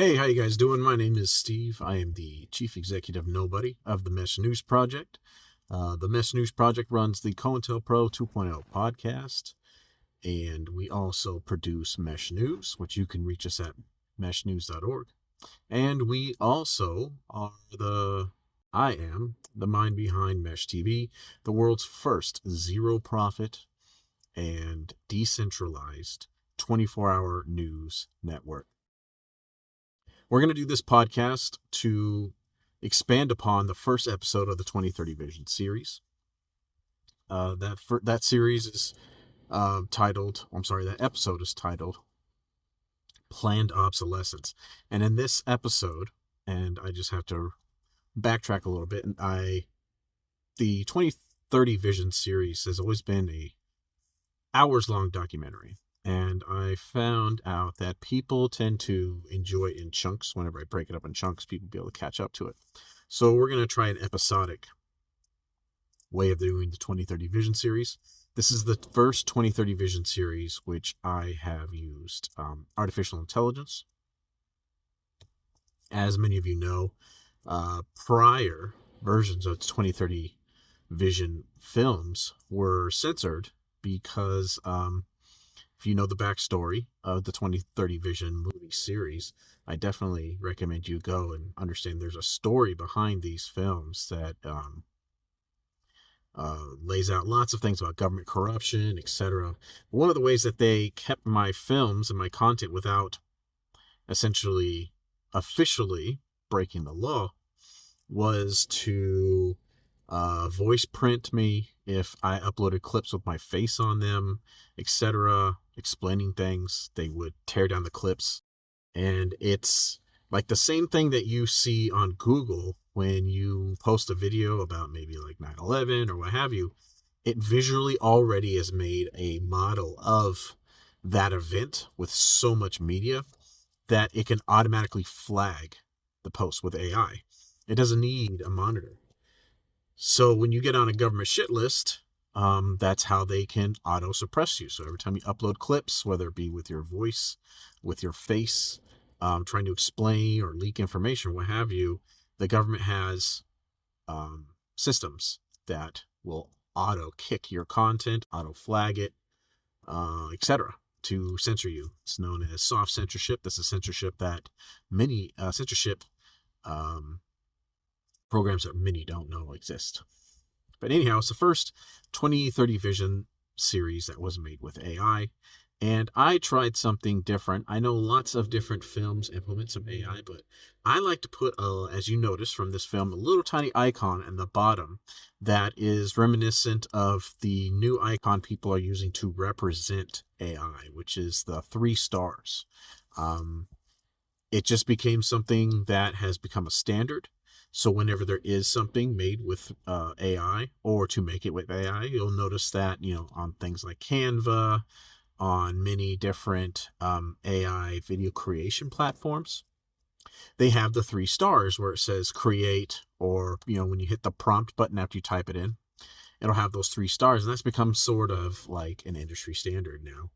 Hey, how you guys doing? My name is Steve. I am the Chief Executive Nobody of the Mesh News Project. The Mesh News Project runs the COINTELPRO 2.0 podcast, and we also produce Mesh News, which you can reach us at meshnews.org. And we also I am the mind behind Mesh TV, the world's first zero profit and decentralized 24-hour news network. We're going to do this podcast to expand upon the first episode of the 2030 Vision series. That series is that episode is titled Planned Obsolescence. And in this episode, and I just have to backtrack a little bit, the 2030 Vision series has always been a hours-long documentary. And I found out that people tend to enjoy it in chunks. Whenever I break it up in chunks, people will be able to catch up to it. So we're going to try an episodic way of doing the 2030 Vision series. This is the first 2030 Vision series which I have used artificial intelligence. As many of you know, prior versions of 2030 Vision films were censored because if you know the backstory of the 2030 Vision movie series, I definitely recommend you go and understand there's a story behind these films that lays out lots of things about government corruption, etc. One of the ways that they kept my films and my content without essentially officially breaking the law was to voice print me if I uploaded clips with my face on them, etc., explaining things. They would tear down the clips. And it's like the same thing that you see on Google when you post a video about maybe like 9/11 or what have you. It visually already has made a model of that event with so much media that it can automatically flag the post with AI. It doesn't need a monitor. So when you get on a government shit list, that's how they can auto suppress you. So every time you upload clips, whether it be with your voice, with your face, trying to explain or leak information, what have you, the government has systems that will auto kick your content, auto flag it, etc., to censor you. It's known as soft censorship. This is censorship that many programs that many don't know exist. But anyhow, it's the first 2030 Vision series that was made with AI. And I tried something different. I know lots of different films implement some AI, but I like to put, as you notice from this film, a little tiny icon in the bottom that is reminiscent of the new icon people are using to represent AI, which is the 3 stars. It just became something that has become a standard. So whenever there is something made with AI, or to make it with AI, you'll notice that, on things like Canva, on many different AI video creation platforms, they have the 3 stars where it says create, or, when you hit the prompt button after you type it in, it'll have those 3 stars. And that's become sort of like an industry standard now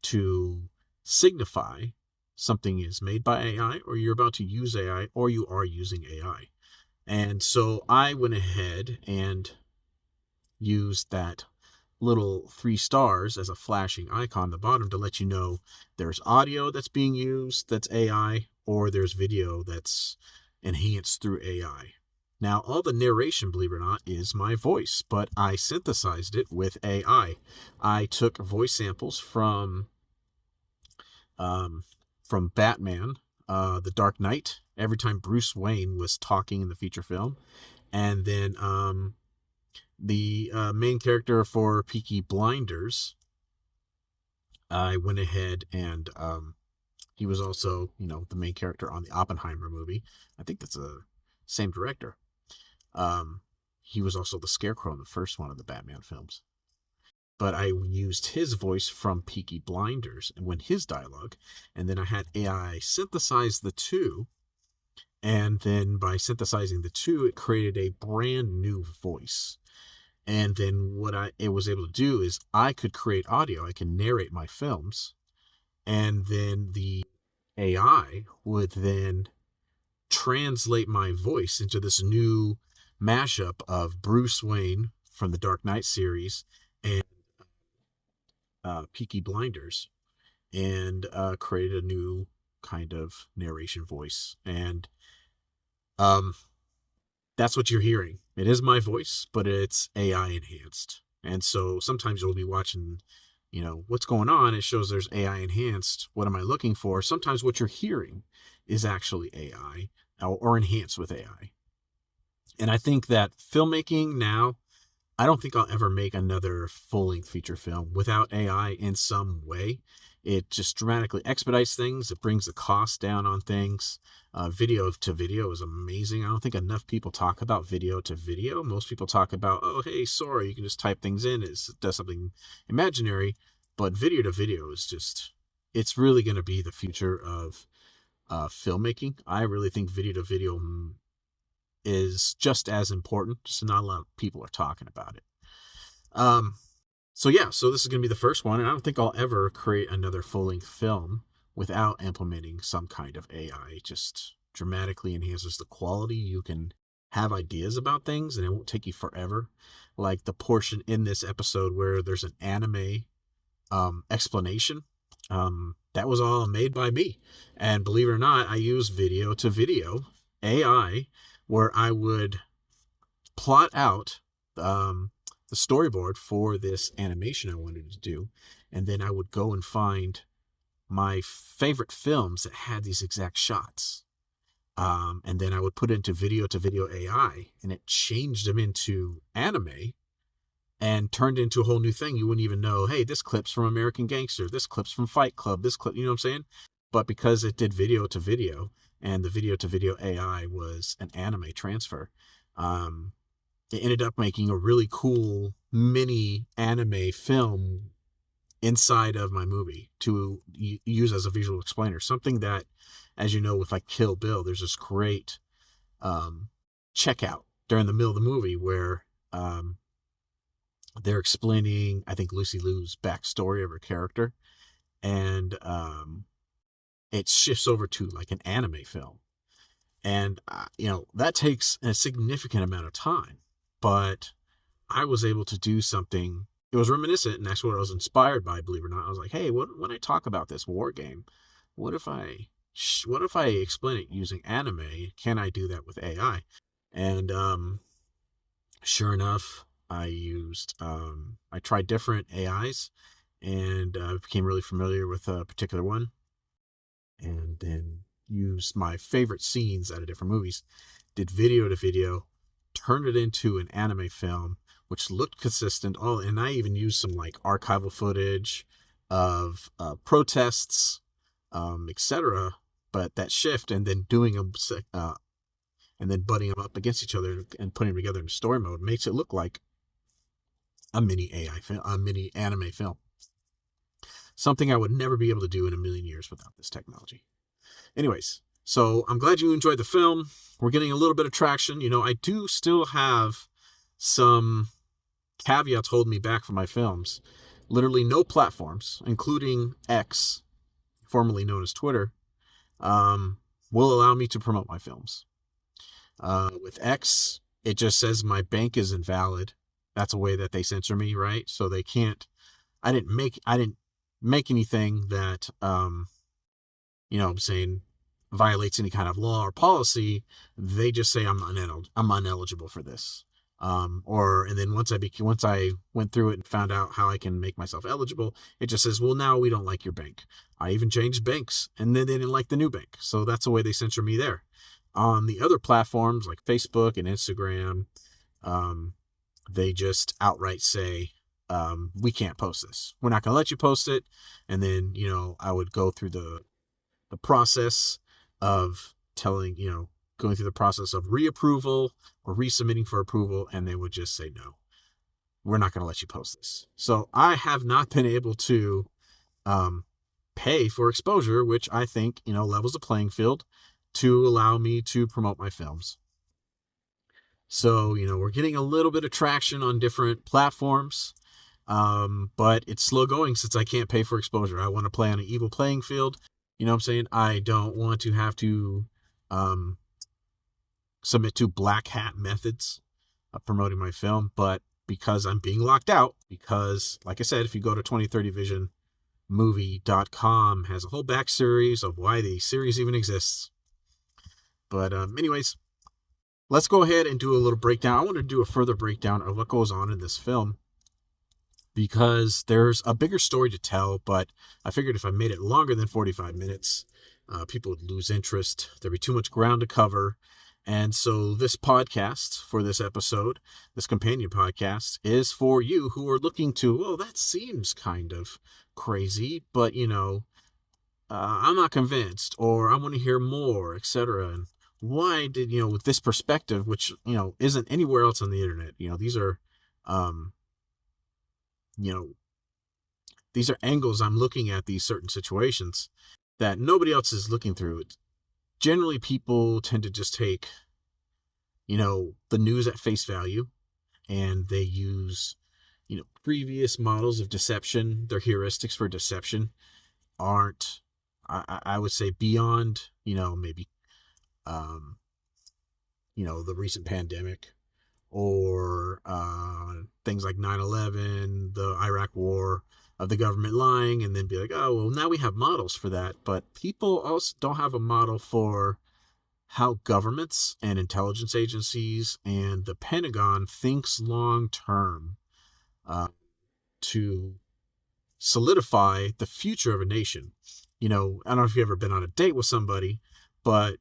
to signify something is made by AI, or you're about to use AI, or you are using AI. And so I went ahead and used that little 3 stars as a flashing icon on the bottom to let you know there's audio that's being used that's AI, or there's video that's enhanced through AI. Now, all the narration, believe it or not, is my voice, but I synthesized it with AI. I took voice samples from Batman, The Dark Knight, every time Bruce Wayne was talking in the feature film. And then the main character for Peaky Blinders, I went ahead and he was also, the main character on the Oppenheimer movie. I think that's the same director. He was also the Scarecrow in the first one of the Batman films. But I used his voice from Peaky Blinders and when his dialogue, and then I had AI synthesize the two, and then by synthesizing the two, it created a brand new voice. And then what it was able to do is I could create audio. I can narrate my films, and then the AI would then translate my voice into this new mashup of Bruce Wayne from the Dark Knight series and Peaky Blinders, and created a new kind of narration voice. And um, that's what you're hearing. It is my voice, but it's AI enhanced. And so sometimes you'll be watching, what's going on. It shows there's AI enhanced. What am I looking for? Sometimes what you're hearing is actually AI or enhanced with AI. And I think that filmmaking now, I don't think I'll ever make another full-length feature film without AI in some way. It just dramatically expedites things. It brings the cost down on things. Video to video is amazing. I don't think enough people talk about video to video. Most people talk about, oh, hey, Sora, you can just type things in. It does something imaginary. But video to video is just, it's really going to be the future of filmmaking. I really think video to video is just as important. Just not a lot of people are talking about it. So this is going to be the first one, and I don't think I'll ever create another full-length film without implementing some kind of AI. It just dramatically enhances the quality. You can have ideas about things, and it won't take you forever. Like the portion in this episode where there's an anime explanation. That was all made by me. And believe it or not, I use video to video AI, where I would plot out the storyboard for this animation I wanted to do, and then I would go and find my favorite films that had these exact shots, and then I would put it into video to video AI, and it changed them into anime and turned into a whole new thing. You wouldn't even know, hey, this clip's from American Gangster, this clip's from Fight Club, this clip, you know what I'm saying? But because it did video to video, and the video to video AI was an anime transfer, it ended up making a really cool mini anime film inside of my movie to use as a visual explainer. Something that, as you know, with like Kill Bill, there's this great checkout during the middle of the movie where they're explaining, I think, Lucy Liu's backstory of her character, and it shifts over to like an anime film. And, that takes a significant amount of time. But I was able to do something. It was reminiscent, and that's what I was inspired by, believe it or not. I was like, hey, when I talk about this war game, what if I explain it using anime? Can I do that with AI? And sure enough, I tried different AIs, and became really familiar with a particular one, and then used my favorite scenes out of different movies, did video to video, turned it into an anime film, which looked consistent. And I even used some like archival footage of protests, etc. But that shift, and then doing them, and then butting them up against each other and putting them together in story mode, makes it look like a mini AI film, a mini anime film. Something I would never be able to do in a million years without this technology. Anyways, so I'm glad you enjoyed the film. We're getting a little bit of traction. I do still have some caveats holding me back from my films. Literally no platforms, including X, formerly known as Twitter, will allow me to promote my films. With X, it just says my bank is invalid. That's a way that they censor me, right? So they can't. I didn't make anything that I'm saying violates any kind of law or policy. They just say I'm ineligible for this. And then once I went through it and found out how I can make myself eligible, it just says, well, now we don't like your bank. I even changed banks, and then they didn't like the new bank. So that's the way they censor me there. On the other platforms like Facebook and Instagram, they just outright say, we can't post this. We're not going to let you post it. And then, I would go through the process of going through the process of reapproval or resubmitting for approval, and they would just say, no, we're not going to let you post this. So I have not been able to pay for exposure, which I think, levels the playing field to allow me to promote my films. So, we're getting a little bit of traction on different platforms, but it's slow going since I can't pay for exposure. I want to play on an equal playing field. You know what I'm saying? I don't want to have to um, submit to black hat methods of promoting my film, but because I'm being locked out, because, like I said, if you go to 2030visionmovie.com, has a whole back series of why the series even exists. But anyways, let's go ahead and do a little breakdown. I want to do a further breakdown of what goes on in this film, because there's a bigger story to tell, but I figured if I made it longer than 45 minutes, people would lose interest. There'd be too much ground to cover. And so this podcast for this episode, this companion podcast, is for you who are looking to, well, that seems kind of crazy, but, I'm not convinced, or I want to hear more, etc. And why did, with this perspective, which, isn't anywhere else on the internet, these are, you know, these are angles I'm looking at these certain situations that nobody else is looking through. Generally, people tend to just take, the news at face value, and they use, previous models of deception. Their heuristics for deception aren't, I would say, beyond, maybe, the recent pandemic, or things like 9/11, the Iraq War, of the government lying, and then be like, oh, well, now we have models for that. But people also don't have a model for how governments and intelligence agencies and the Pentagon thinks long term to solidify the future of a nation. I don't know if you've ever been on a date with somebody, but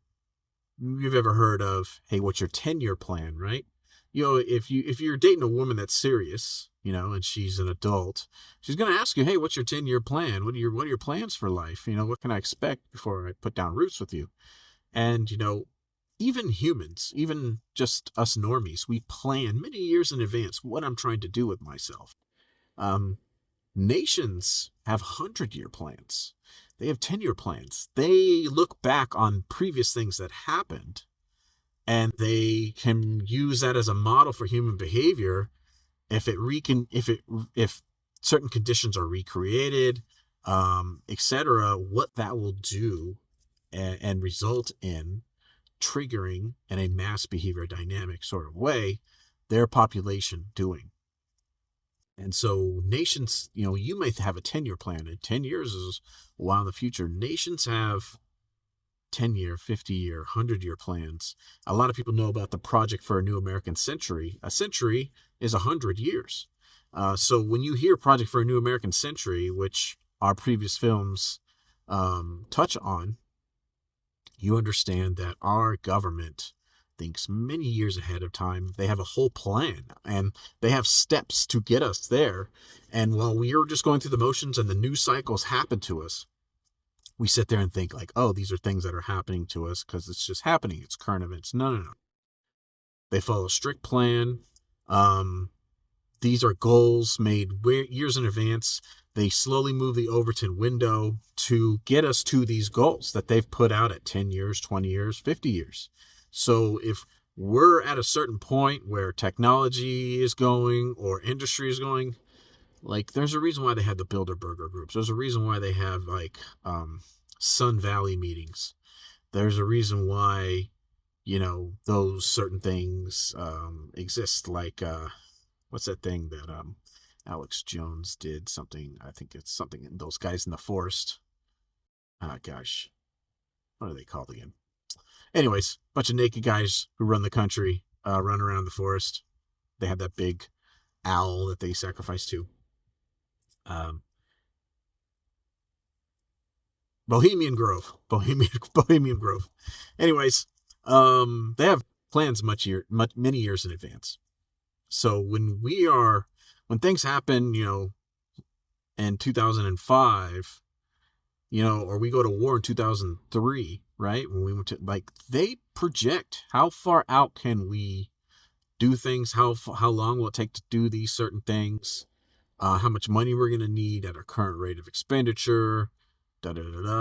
you've ever heard of, hey, what's your 10-year plan, right? If you're dating a woman that's serious, and she's an adult, she's going to ask you, hey, what's your 10-year plan? What are your plans for life? What can I expect before I put down roots with you? And, even humans, even just us normies, we plan many years in advance what I'm trying to do with myself. Nations have 100-year plans. They have 10-year plans. They look back on previous things that happened, and they can use that as a model for human behavior. If certain conditions are recreated, etc., what that will do and result in triggering in a mass behavior dynamic sort of way their population doing. And so nations, you may have a 10-year plan, and 10 years is a while in the future. Nations have 10-year, 50-year, 100-year plans. A lot of people know about the Project for a New American Century. A century is 100 years. So when you hear Project for a New American Century, which our previous films touch on, you understand that our government thinks many years ahead of time. They have a whole plan, and they have steps to get us there. And while we are just going through the motions and the news cycles happen to us, we sit there and think like, oh, these are things that are happening to us because it's just happening. It's current events. No. They follow a strict plan. These are goals made years in advance. They slowly move the Overton window to get us to these goals that they've put out at 10 years, 20 years, 50 years. So if we're at a certain point where technology is going or industry is going, like, there's a reason why they had the Bilderberger groups. There's a reason why they have, like, Sun Valley meetings. There's a reason why, those certain things exist. Like, what's that thing that Alex Jones did? Something, I think it's something, those guys in the forest. Gosh, what are they called again? Anyways, bunch of naked guys who run the country, run around the forest. They have that big owl that they sacrifice to. Bohemian Grove. Anyways, they have plans many years in advance. So when things happen, in 2005, or we go to war in 2003, right? When we went to, like, they project how far out can we do things, how long will it take to do these certain things, how much money we're going to need at our current rate of expenditure,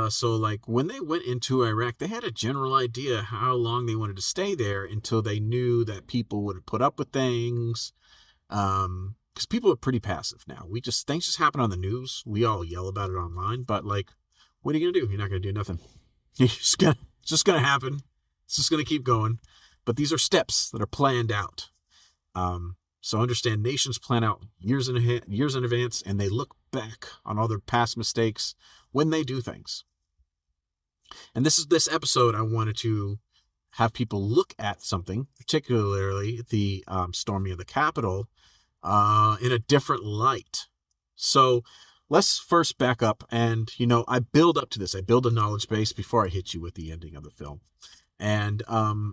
So, like, when they went into Iraq, they had a general idea how long they wanted to stay there until they knew that people would put up with things. Because people are pretty passive now. Things just happen on the news. We all yell about it online, but, like, what are you going to do? You're not going to do nothing. It's just going to happen. It's just going to keep going. But these are steps that are planned out. So understand, nations plan out years in advance, and they look back on all their past mistakes when they do things. And this episode, I wanted to have people look at something, particularly the storming of the Capitol, in a different light. So let's first back up, and I build up to this. I build a knowledge base before I hit you with the ending of the film. And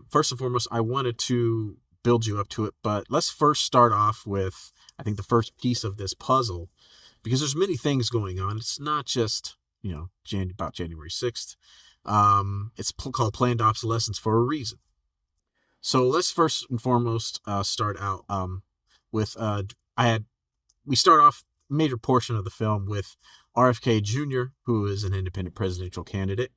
first and foremost, I wanted to build you up to it, but let's first start off with, I think, the first piece of this puzzle, because there's many things going on. It's not just about January 6th. It's called planned obsolescence for a reason. So let's first and foremost start out with we start off major portion of the film with RFK Jr., who is an independent presidential candidate.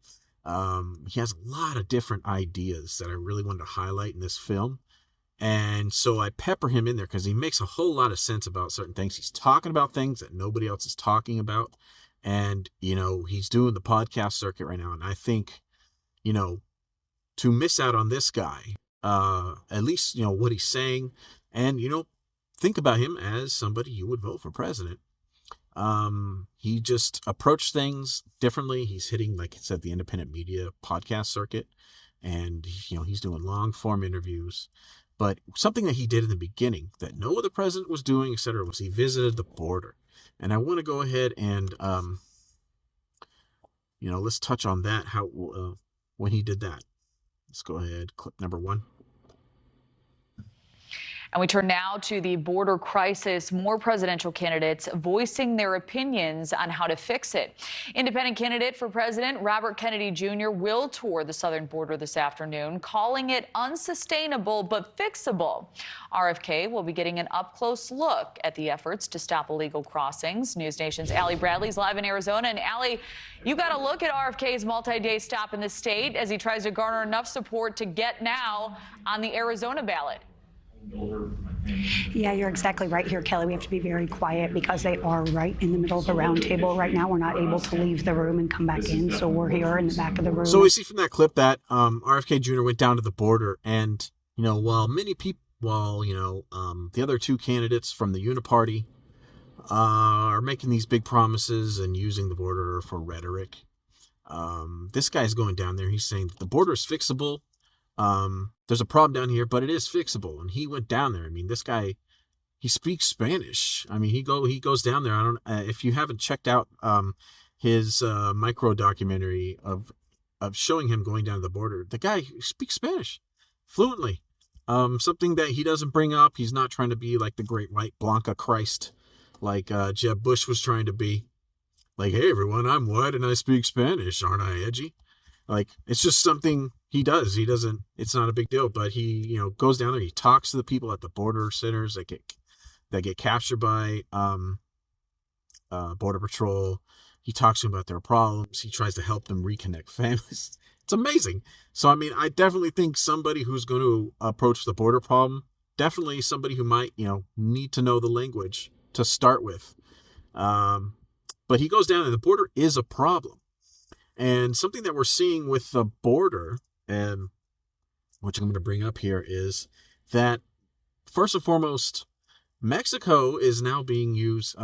He has a lot of different ideas that I really wanted to highlight in this film. And so I pepper him in there because he makes a whole lot of sense about certain things. He's talking about things that nobody else is talking about. And, he's doing the podcast circuit right now. And I think, to miss out on this guy, at least, what he's saying, and, think about him as somebody you would vote for president. He just approached things differently. He's hitting, like I said, the independent media podcast circuit. And, he's doing long form interviews. But something that he did in the beginning that no other president was doing, etc., was he visited the border. And I want to go ahead and, let's touch on that, how when he did that. Let's go ahead, clip number 1. And we turn now to the border crisis. More presidential candidates voicing their opinions on how to fix it. Independent candidate for president Robert Kennedy Jr. will tour the southern border this afternoon, calling it unsustainable but fixable. RFK will be getting an up-close look at the efforts to stop illegal crossings. News Nation's Allie Bradley's live in Arizona. And Allie, you got a look at RFK's multi-day stop in the state as he tries to garner enough support to get now on the Arizona ballot. Yeah, you're exactly right here, Kelly. We have to be very quiet because they are right in the middle of the round table right now. We're not able to leave the room and come back in, so we're here in the back of the room. So we see from that clip that RFK Jr. went down to the border, and while many people, the other two candidates from the Uniparty are making these big promises and using the border for rhetoric, this guy's going down there. He's saying that the border is fixable. There's a problem down here, but it is fixable. And he went down there. I mean, this guy, he speaks Spanish. I mean, he goes down there. I don't, if you haven't checked out, his, micro documentary of showing him going down to the border, the guy speaks Spanish fluently. Something that he doesn't bring up. He's not trying to be like the great white Blanca Christ, like, Jeb Bush was trying to be. Like, hey everyone, I'm white and I speak Spanish. Aren't I edgy? Like, it's just something he does. He doesn't, it's not a big deal, but he, goes down there. He talks to the people at the border centers that get captured by, Border Patrol. He talks to them about their problems. He tries to help them reconnect families. It's amazing. So, I mean, I definitely think somebody who's going to approach the border problem, definitely somebody who might, need to know the language to start with. But he goes down and the border is a problem. And something that we're seeing with the border, and which I'm going to bring up here, is that first and foremost, Mexico is now being used.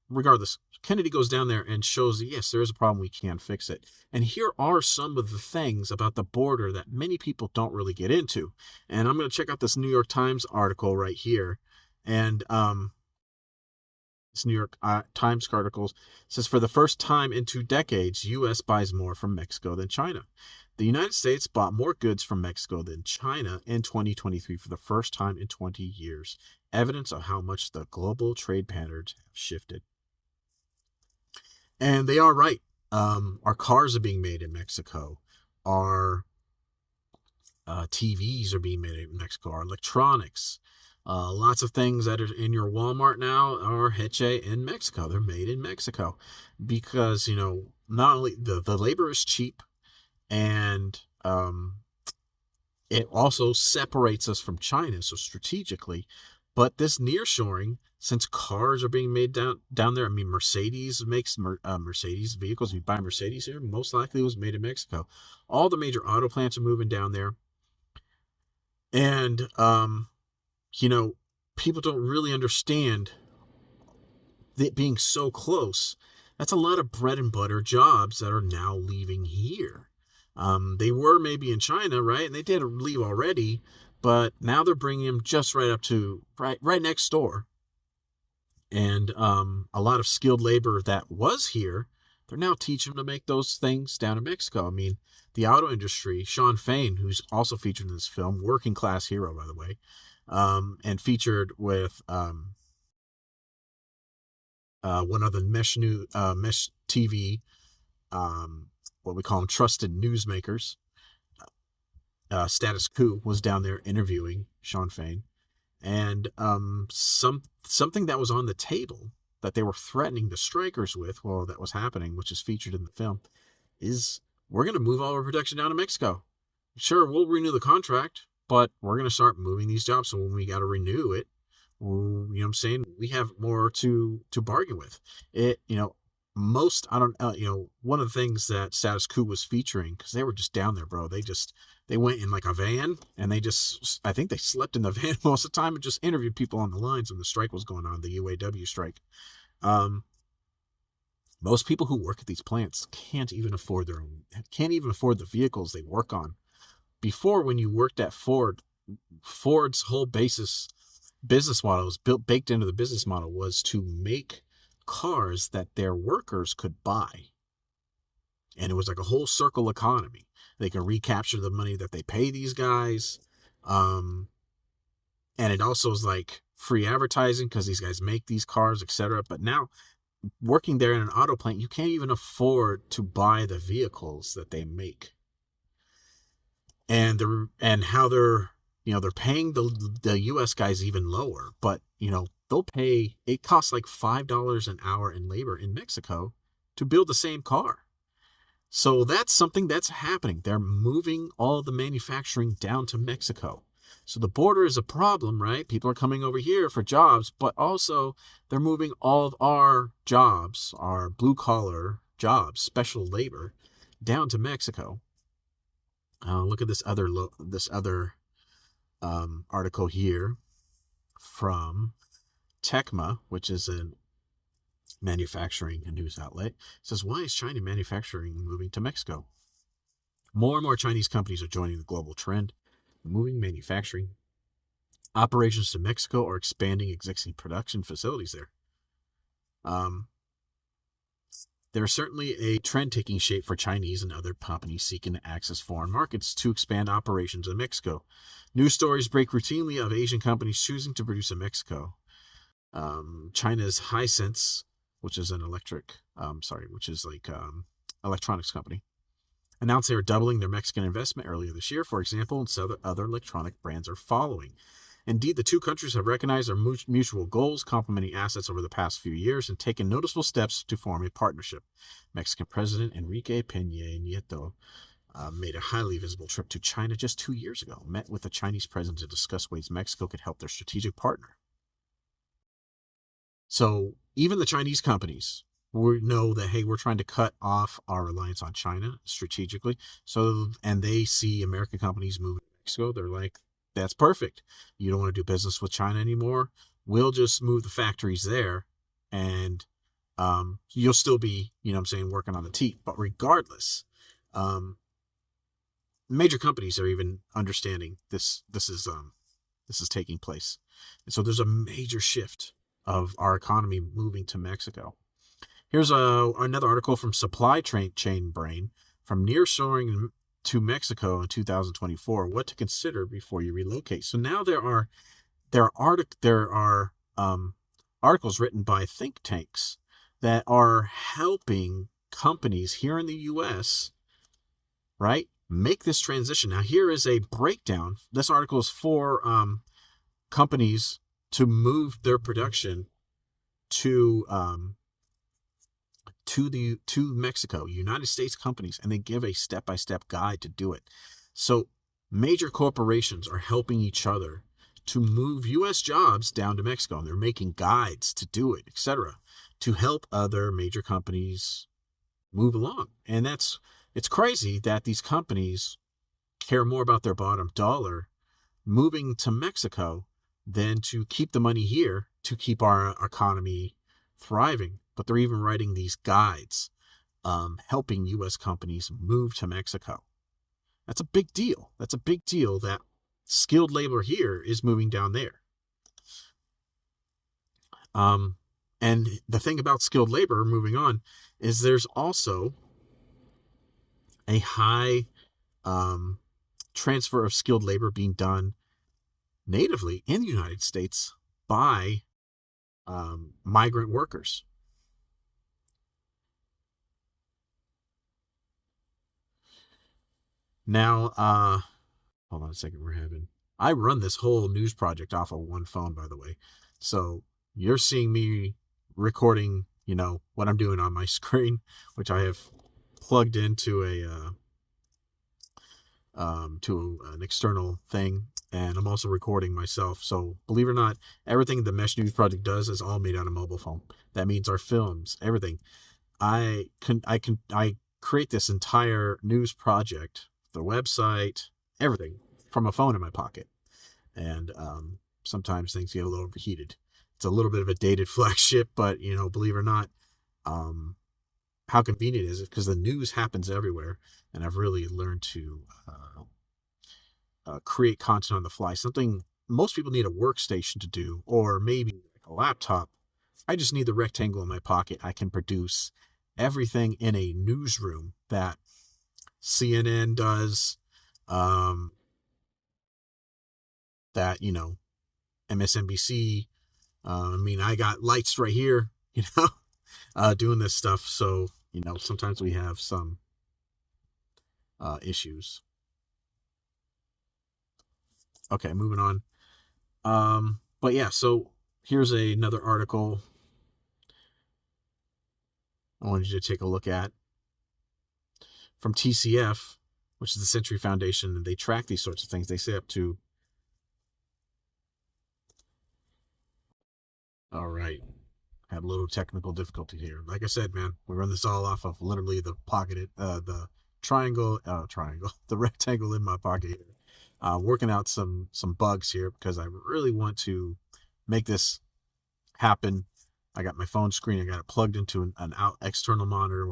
Regardless, Kennedy goes down there and shows that, yes, there is a problem. We can fix it. And here are some of the things about the border that many people don't really get into. And I'm going to check out this New York Times article right here. And this New York Times article says, for the first time in 2 decades, U.S. buys more from Mexico than China. The United States bought more goods from Mexico than China in 2023 for the first time in 20 years. Evidence of how much the global trade patterns have shifted. And they are right. Our cars are being made in Mexico. Our TVs are being made in Mexico. Our electronics. Lots of things that are in your Walmart now are heche in Mexico. They're made in Mexico because, not only the labor is cheap, and it also separates us from China. So strategically, But this nearshoring, since cars are being made down there, I mean, Mercedes makes Mercedes vehicles. If you buy Mercedes here, most likely it was made in Mexico. All the major auto plants are moving down there. And, you know, people don't really understand it being so close. That's a lot of bread and butter jobs that are now leaving here. They were maybe in China, right? And they did leave already, but now they're bringing them just right up to right next door. And a lot of skilled labor that was here, they're now teaching them to make those things down in Mexico. I mean, the auto industry, Sean Fain, who's also featured in this film, working class hero, by the way, and featured with one of the Mesh TV, what we call them, trusted newsmakers. Status Quo was down there interviewing Sean Fain, and something that was on the table that they were threatening the strikers with while that was happening, which is featured in the film, is we're going to move all our production down to Mexico. Sure, we'll renew the contract, but we're going to start moving these jobs. So when we got to renew it, you know what I'm saying, we have more to bargain with. It, you know, one of the things that Status Quo was featuring, because they were just down there, bro. They went in like a van, and I think they slept in the van most of the time and just interviewed people on the lines when the strike was going on, the UAW strike. Most people who work at these plants can't even afford the vehicles they work on. Before, when you worked at Ford's whole business model was baked into the business model was to make cars that their workers could buy. And it was like a whole circle economy. They can recapture the money that they pay these guys. And it also is like free advertising because these guys make these cars, etc. But now, working there in an auto plant, you can't even afford to buy the vehicles that they make. And they're paying the U.S. guys even lower, but it costs like $5 an hour in labor in Mexico to build the same car. So that's something that's happening. They're moving all the manufacturing down to Mexico. So the border is a problem, right? People are coming over here for jobs, but also they're moving all of our jobs, our blue collar jobs, special labor, down to Mexico. Look at this other article here from Tecma, which is a manufacturing and news outlet. It says, why is China manufacturing moving to Mexico? More and more Chinese companies are joining the global trend, moving manufacturing operations to Mexico or expanding existing production facilities there. There's certainly a trend taking shape for Chinese and other companies seeking to access foreign markets to expand operations in Mexico. News stories break routinely of Asian companies choosing to produce in Mexico. China's Hisense, which is electronics company, announced they are doubling their Mexican investment earlier this year, for example, and so other electronic brands are following. Indeed, the two countries have recognized their mutual goals, complementing assets over the past few years, and taken noticeable steps to form a partnership. Mexican President Enrique Peña Nieto made a highly visible trip to China just 2 years ago, met with the Chinese president to discuss ways Mexico could help their strategic partner. So even the Chinese companies know that, hey, we're trying to cut off our reliance on China strategically. And they see American companies moving to Mexico. They're like, that's perfect. You don't want to do business with China anymore. We'll just move the factories there, and you'll still be, working on the teeth. But regardless, major companies are even understanding this is taking place. And so there's a major shift of our economy moving to Mexico. Here's another article from Supply Chain Brain, from nearshoring to Mexico in 2024, what to consider before you relocate. So now there are articles written by think tanks that are helping companies here in the U.S., right, make this transition. Now here is a breakdown. This article is for companies to move their production to Mexico, United States companies, and they give a step-by-step guide to do it. So major corporations are helping each other to move U.S. jobs down to Mexico, and they're making guides to do it, etc., to help other major companies move along. And it's crazy that these companies care more about their bottom dollar moving to Mexico than to keep the money here to keep our economy thriving. But they're even writing these guides helping U.S. companies move to Mexico. That's a big deal. That's a big deal that skilled labor here is moving down there. And the thing about skilled labor, moving on, is there's also a high transfer of skilled labor being done natively in the United States by migrant workers. Now, hold on a second. I run this whole news project off of one phone, by the way. So you're seeing me recording, what I'm doing on my screen, which I have plugged into to an external thing, and I'm also recording myself. So believe it or not, everything the Mesh News Project does is all made on a mobile phone. That means our films, everything. I create this entire news project, the website, everything from a phone in my pocket. And sometimes things get a little overheated. It's a little bit of a dated flagship, but believe it or not, how convenient is it? Because the news happens everywhere, and I've really learned to create content on the fly. Something most people need a workstation to do, or maybe a laptop. I just need the rectangle in my pocket. I can produce everything in a newsroom that CNN does, that MSNBC. I got lights right here, doing this stuff. So sometimes we have some issues. Okay, moving on. But yeah, so here's another article I wanted you to take a look at from TCF, which is the Century Foundation, and they track these sorts of things. They say up to, all right, had a little technical difficulty here. Like I said, man, we run this all off of literally the the rectangle in my pocket here. Working out some bugs here because I really want to make this happen. I got my phone screen. I got it plugged into an external monitor.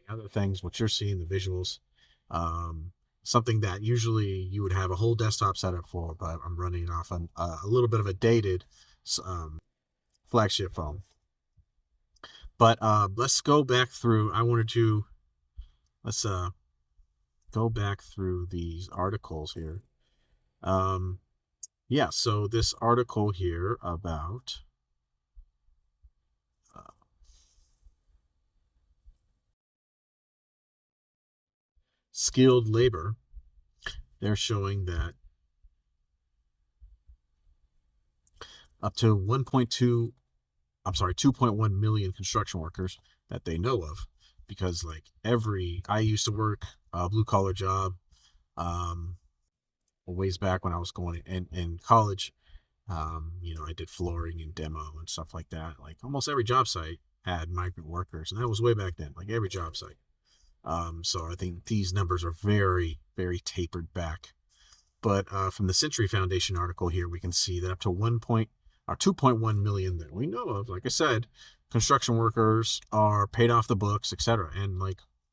Other things, what you're seeing, the visuals, something that usually you would have a whole desktop setup for, but I'm running it off on a little bit of a dated flagship phone. But let's go back through. Let's go back through these articles here. Yeah, so this article here about skilled labor, they're showing that up to 2.1 million construction workers that they know of, because I used to work a blue collar job, ways back when I was going in college. I did flooring and demo and stuff like that. Like almost every job site had migrant workers, and that was way back then, like every job site. So I think these numbers are very, very tapered back. But from the Century Foundation article here, we can see that up to 2.1 million that we know of, like I said, construction workers are paid off the books, etc. And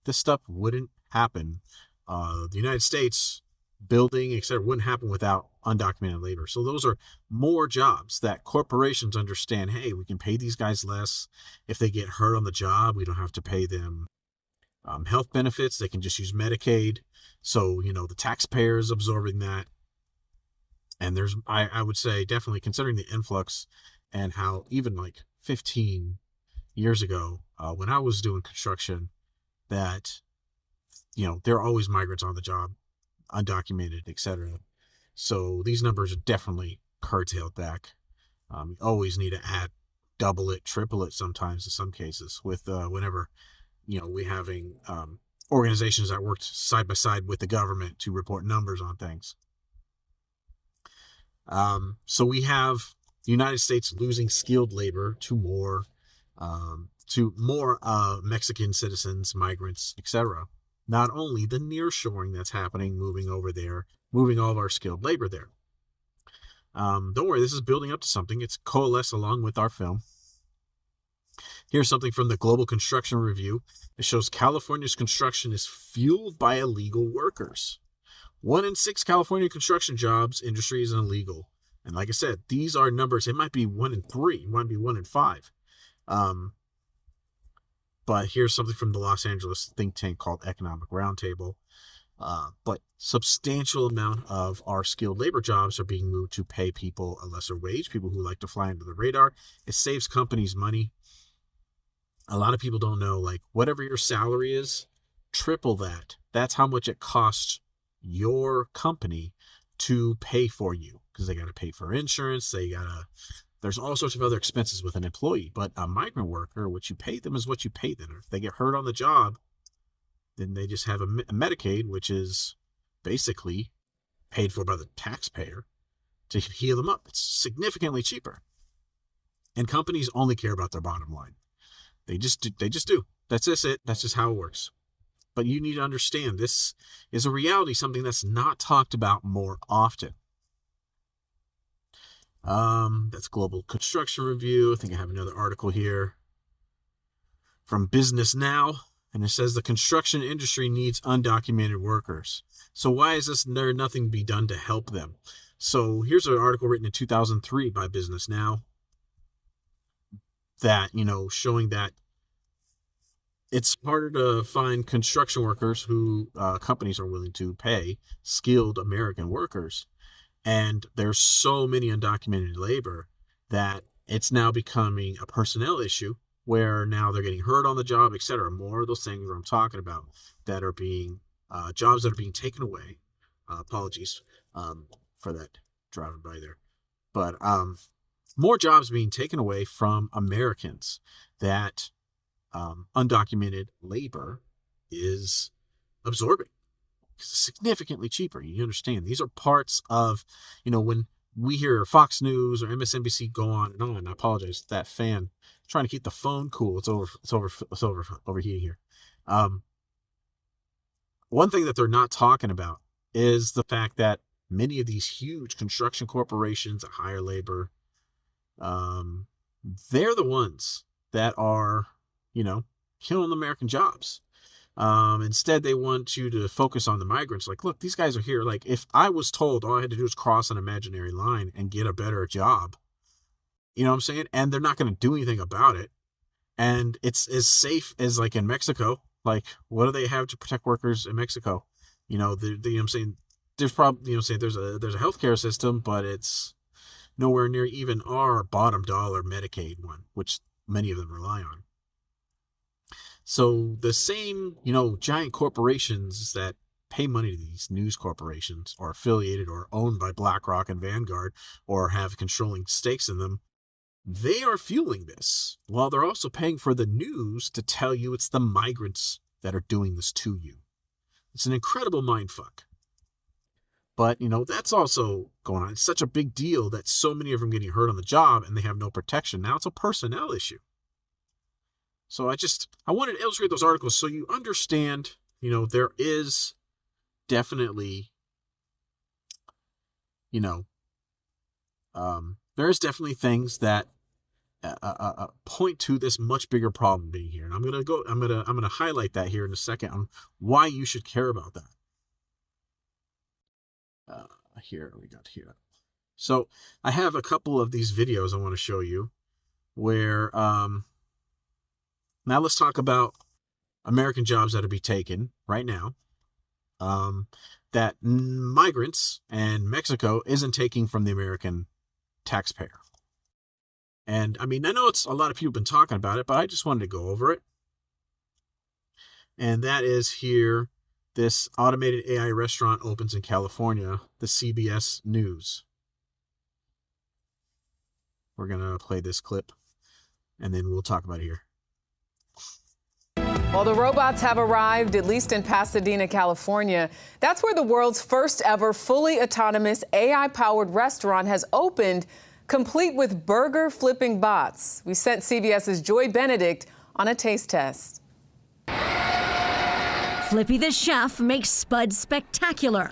this stuff wouldn't happen. The United States building, etc., wouldn't happen without undocumented labor. So those are more jobs that corporations understand. Hey, we can pay these guys less. If they get hurt on the job, we don't have to pay them health benefits. They can just use Medicaid. So, the taxpayers absorbing that. And there's, I would say, definitely considering the influx and how even 15 years ago, when I was doing construction, that, there are always migrants on the job, undocumented, etc. So these numbers are definitely curtailed back. You always need to add, double it, triple it sometimes in some cases with whenever we having organizations that worked side by side with the government to report numbers on things. So we have the United States losing skilled labor to more Mexican citizens, migrants, etc. Not only the nearshoring that's happening, moving over there, moving all of our skilled labor there. Don't worry, this is building up to something. It's coalesced along with our film. Here's something from the Global Construction Review. It shows California's construction is fueled by illegal workers. 1 in 6 California construction jobs industry is illegal. And like I said, these are numbers. It might be 1 in 3. It might be 1 in 5. But here's something from the Los Angeles think tank called Economic Roundtable. But substantial amount of our skilled labor jobs are being moved to pay people a lesser wage, people who like to fly under the radar. It saves companies money. A lot of people don't know, like, whatever your salary is, triple that. That's how much it costs your company to pay for you, because they got to pay for insurance. There's all sorts of other expenses with an employee. But a migrant worker, what you pay them is what you pay them. If they get hurt on the job, then they just have a Medicaid, which is basically paid for by the taxpayer to heal them up. It's significantly cheaper. And companies only care about their bottom line. They just do. That's just it. That's just how it works. But you need to understand, this is a reality, something that's not talked about more often. That's Global Construction Review. I think I have another article here from Business Now, and it says the construction industry needs undocumented workers. So why is there nothing to be done to help them? So here's an article written in 2003 by Business Now that, showing that it's harder to find construction workers who companies are willing to pay, skilled American workers. And there's so many undocumented labor that it's now becoming a personnel issue where now they're getting hurt on the job, etc. More of those things that I'm talking about that are being, jobs that are being taken away. Apologies for that driving by there. But more jobs being taken away from Americans that undocumented labor is absorbing. Significantly cheaper. You understand? These are parts of, when we hear Fox News or MSNBC go on and on. I apologize, that fan. I'm trying to keep the phone cool. It's overheating here. One thing that they're not talking about is the fact that many of these huge construction corporations that hire labor, they're the ones that are, killing American jobs. Instead, they want you to focus on the migrants. Like, look, these guys are here. Like, if I was told all I had to do was cross an imaginary line and get a better job, you know what I'm saying? And they're not going to do anything about it. And it's as safe as, like, in Mexico. Like, what do they have to protect workers in Mexico? You know what I'm saying? There's probably, there's a healthcare system, but it's nowhere near even our bottom dollar Medicaid one, which many of them rely on. So the same, giant corporations that pay money to these news corporations are affiliated or owned by BlackRock and Vanguard or have controlling stakes in them, they are fueling this, while they're also paying for the news to tell you it's the migrants that are doing this to you. It's an incredible mindfuck. But, that's also going on. It's such a big deal that so many of them getting hurt on the job and they have no protection. Now it's a personnel issue. So I wanted to illustrate those articles so you understand, there is definitely, there's definitely things that point to this much bigger problem being here. And I'm going to highlight that here in a second on why you should care about that. Here we got here. So I have a couple of these videos I want to show you where, now let's talk about American jobs that are being taken right now that migrants and Mexico isn't taking from the American taxpayer. And I know it's a lot of people have been talking about it, but I just wanted to go over it. And that is here, this automated AI restaurant opens in California, the CBS News. We're going to play this clip and then we'll talk about it here. Well, the robots have arrived, at least in Pasadena, California. That's where the world's first ever fully autonomous AI-powered restaurant has opened, complete with burger flipping bots. We sent CBS's Joy Benedict on a taste test. Flippy the chef makes Spud spectacular.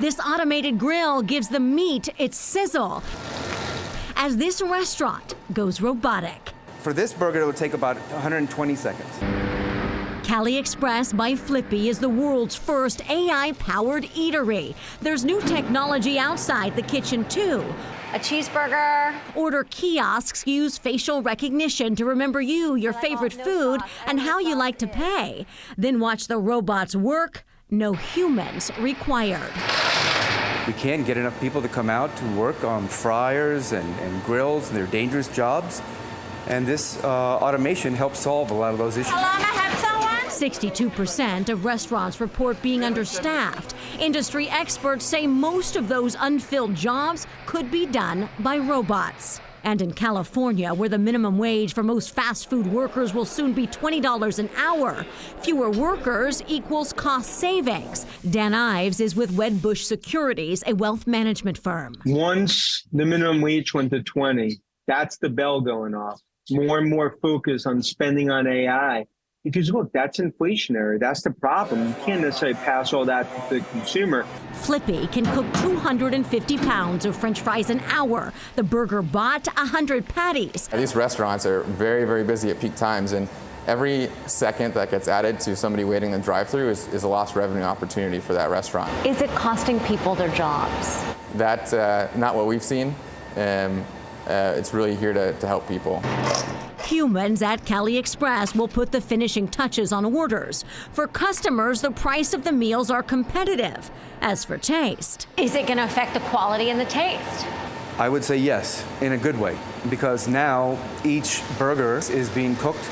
This automated grill gives the meat its sizzle as this restaurant goes robotic. For this burger, it would take about 120 seconds. Cali Express by Flippy is the world's first AI-powered eatery. There's new technology outside the kitchen, too. A cheeseburger. Order kiosks use facial recognition to remember you, your favorite food, and how you like to pay. Then watch the robots work. No humans required. We can't get enough people to come out to work on fryers and grills, and they're dangerous jobs. And this automation helps solve a lot of those issues. 62% of restaurants report being understaffed. Industry experts say most of those unfilled jobs could be done by robots. And in California, where the minimum wage for most fast food workers will soon be $20 an hour, fewer workers equals cost savings. Dan Ives is with Wedbush Securities, a wealth management firm. Once the minimum wage went to 20, that's the bell going off. More and more focus on spending on AI. Because look, that's inflationary. That's the problem. You can't necessarily pass all that to the consumer. Flippy can cook 250 pounds of French fries an hour. The burger bot, 100 patties. These restaurants are very, very busy at peak times, and every second that gets added to somebody waiting in the drive-thru is a lost revenue opportunity for that restaurant. Is it costing people their jobs? That's not what we've seen. It's really here to help people. Humans at Cali Express will put the finishing touches on orders. For customers, the price of the meals are competitive. As for taste, Is it going to affect the quality and the taste? I would say yes, in a good way, because now each burger is being cooked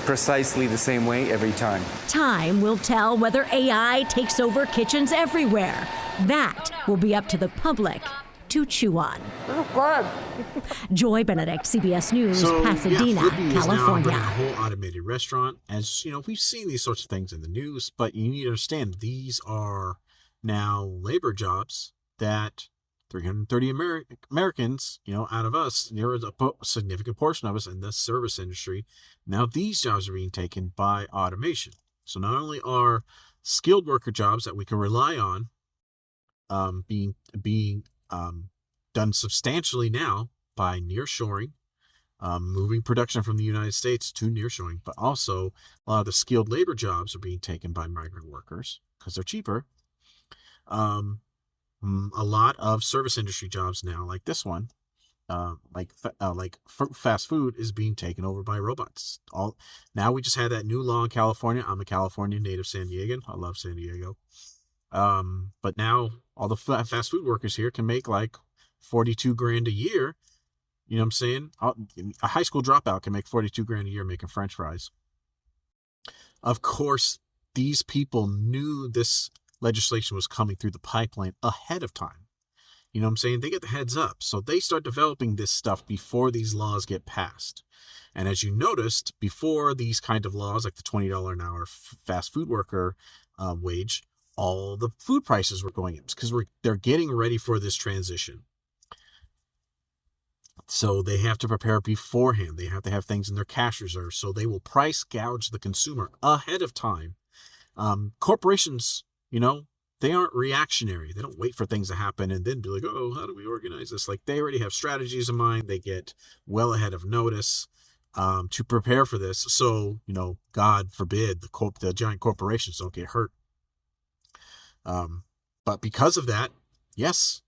precisely the same way every time. time will tell whether AI takes over kitchens everywhere. That will be up to the public to chew on. Joy Benedict, CBS News, Pasadena, Flippy California. Is now running a whole automated restaurant. As you know, we've seen these sorts of things in the news, but you need to understand these are now labor jobs that 330 Americans, out of us, there is a significant portion of us in the service industry. Now these jobs are being taken by automation. So not only are skilled worker jobs that we can rely on being done substantially now by nearshoring, moving production from the United States to nearshoring, but also a lot of the skilled labor jobs are being taken by migrant workers because they're cheaper. A lot of service industry jobs now, like this one, like fast food, is being taken over by robots. Now we just had that new law in California. I'm a California native San Diegan. I love San Diego. But now all the fast food workers here can make like $42,000 a year. You know what I'm saying? A high school dropout can make $42,000 a year making French fries. Of course, these people knew this legislation was coming through the pipeline ahead of time. You know what I'm saying? They get the heads up. So they start developing this stuff before these laws get passed. And as you noticed, before these kind of laws, like the $20 an hour fast food worker wage, all the food prices were going up because they're getting ready for this transition. So they have to prepare beforehand. They have to have things in their cash reserves. So they will price gouge the consumer ahead of time. Corporations, they aren't reactionary. They don't wait for things to happen and then be like, oh, how do we organize this? Like, they already have strategies in mind. They get well ahead of notice to prepare for this. So, God forbid the giant corporations don't get hurt. But because of that, yes,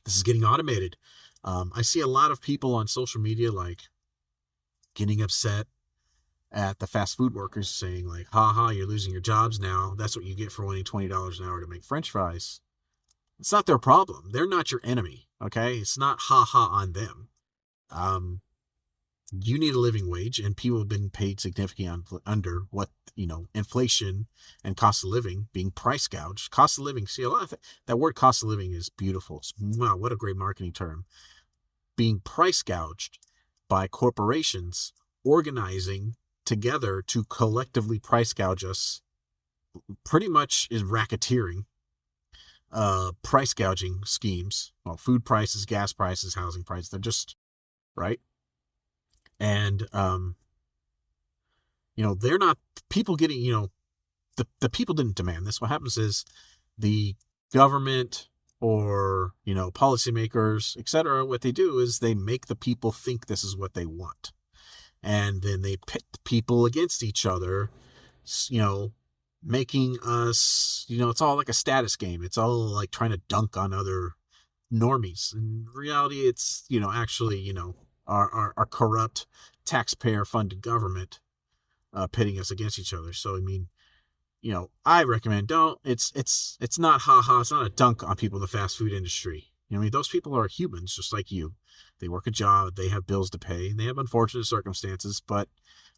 this is getting automated. I see a lot of people on social media getting upset at the fast food workers saying you're losing your jobs now. That's what you get for wanting $20 an hour to make French fries. It's not their problem. They're not your enemy. Okay. It's not on them. You need a living wage, and people have been paid significantly under what, inflation and cost of living, being price gouged. Cost of living, see, a lot of that word cost of living is beautiful. Wow, what a great marketing term. Being price gouged by corporations organizing together to collectively price gouge us pretty much is racketeering, price gouging schemes. Well, food prices, gas prices, housing prices, they're just, right? And, they're not, people getting, the people didn't demand this. What happens is the government or, policymakers, etc., what they do is they make the people think this is what they want. And then they pit people against each other, making us, it's all like a status game. It's all like trying to dunk on other normies. In reality, it's, actually, our corrupt taxpayer-funded government pitting us against each other. So, I mean, I recommend don't. It's not ha-ha. It's not a dunk on people in the fast food industry. Those people are humans just like you. They work a job, they have bills to pay, and they have unfortunate circumstances, but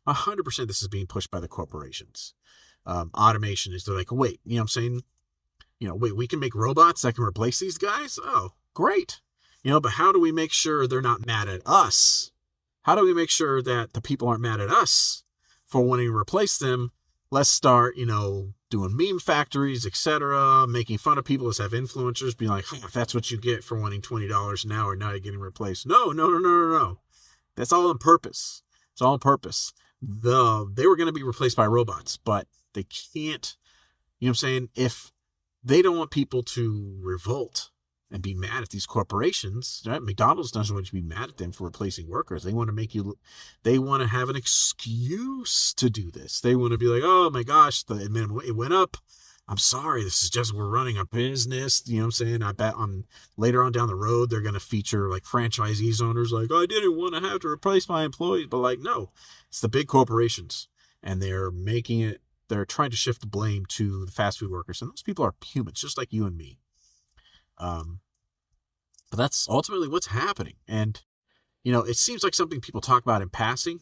100% this is being pushed by the corporations. Automation is, they're like, wait, I'm saying, wait, we can make robots that can replace these guys? Oh, great. But how do we make sure they're not mad at us? How do we make sure that the people aren't mad at us for wanting to replace them? Let's start, doing meme factories, etc., making fun of people. Let's have influencers being like, if that's what you get for wanting $20 an hour, now you're getting replaced. No. That's all on purpose. It's all on purpose. They were going to be replaced by robots, but they can't, if they don't want people to revolt and be mad at these corporations, right? McDonald's doesn't want you to be mad at them for replacing workers. They want to have an excuse to do this. They want to be like, oh my gosh, it went up. I'm sorry, this is just, we're running a business. I bet later on down the road, they're going to feature like franchisees owners like, I didn't want to have to replace my employees. But like, no, it's the big corporations, and they're trying to shift the blame to the fast food workers. And those people are humans, just like you and me. But that's ultimately what's happening. And, it seems like something people talk about in passing,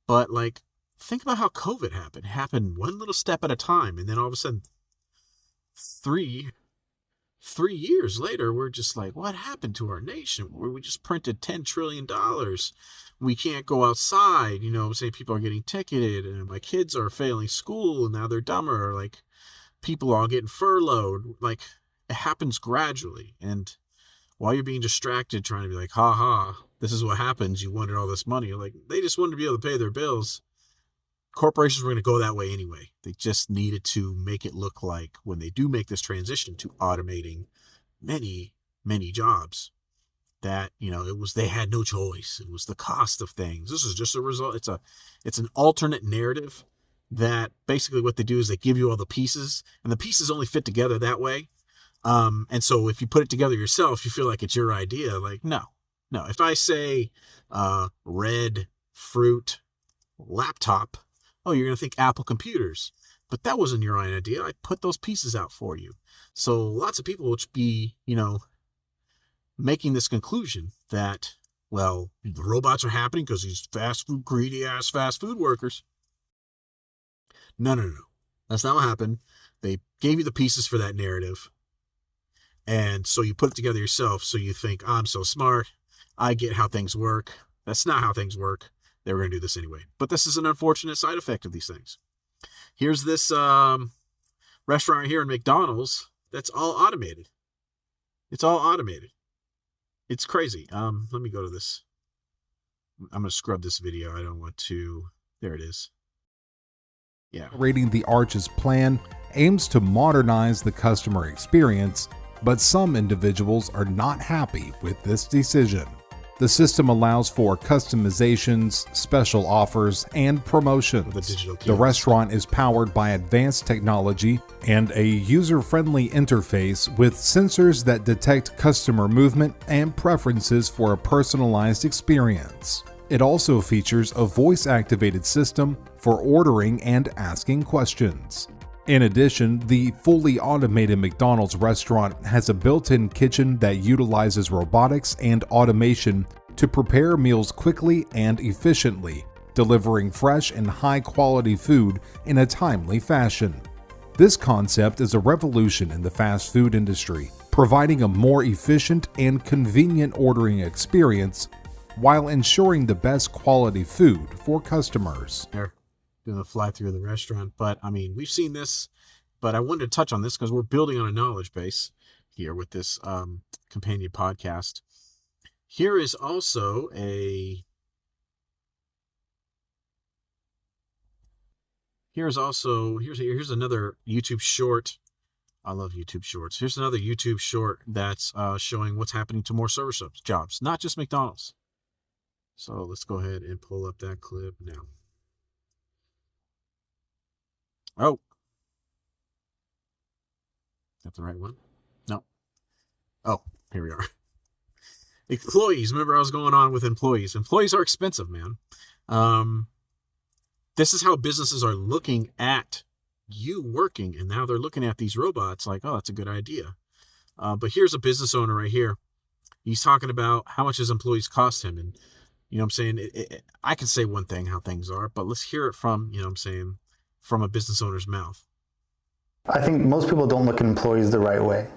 but like, think about how COVID happened. It happened one little step at a time. And then all of a sudden, three years later, we're just like, what happened to our nation? We just printed $10 trillion. We can't go outside. Saying people are getting ticketed, and my kids are failing school and now they're dumber. Like, people are all getting furloughed. Like, it happens gradually. And while you're being distracted, trying to be like, this is what happens. You wanted all this money. Like, they just wanted to be able to pay their bills. Corporations were going to go that way anyway. They just needed to make it look like when they do make this transition to automating many, many jobs, that, they had no choice. It was the cost of things. This is just a result. It's an alternate narrative that basically what they do is they give you all the pieces, and the pieces only fit together that way. And so if you put it together yourself, you feel like it's your idea. Like, no. If I say, red fruit laptop, oh, you're going to think Apple computers, but that wasn't your own idea. I put those pieces out for you. So lots of people will be, making this conclusion that, well, the robots are happening because these greedy ass fast food workers. No. That's not what happened. They gave you the pieces for that narrative. And so you put it together yourself. So you think, I'm so smart. I get how things work. That's not how things work. They were going to do this anyway. But this is an unfortunate side effect of these things. Here's this restaurant here in McDonald's that's all automated. It's all automated. It's crazy. Let me go to this. I'm going to scrub this video. I don't want to. There it is. Yeah. Rating the Arch's plan aims to modernize the customer experience, but some individuals are not happy with this decision. The system allows for customizations, special offers, and promotions. The restaurant is powered by advanced technology and a user-friendly interface with sensors that detect customer movement and preferences for a personalized experience. It also features a voice-activated system for ordering and asking questions. In addition, the fully automated McDonald's restaurant has a built-in kitchen that utilizes robotics and automation to prepare meals quickly and efficiently, delivering fresh and high-quality food in a timely fashion. This concept is a revolution in the fast food industry, providing a more efficient and convenient ordering experience while ensuring the best quality food for customers. doing the fly through of the restaurant. But I mean, we've seen this, but I wanted to touch on this because we're building on a knowledge base here with this companion podcast. Here is also here's another YouTube short. I love YouTube shorts. Here's another YouTube short that's showing what's happening to more server jobs, not just McDonald's. So let's go ahead and pull up that clip now. Oh, is that the right one? No. Oh, here we are. Employees. Remember I was going on with employees. Employees are expensive, man. This is how businesses are looking at you working, and now they're looking at these robots like, oh, that's a good idea. But here's a business owner right here. He's talking about how much his employees cost him. And, you know what I'm saying? I can say one thing, how things are, but let's hear it from, you know what I'm saying, from a business owner's mouth. I think most people don't look at employees the right way.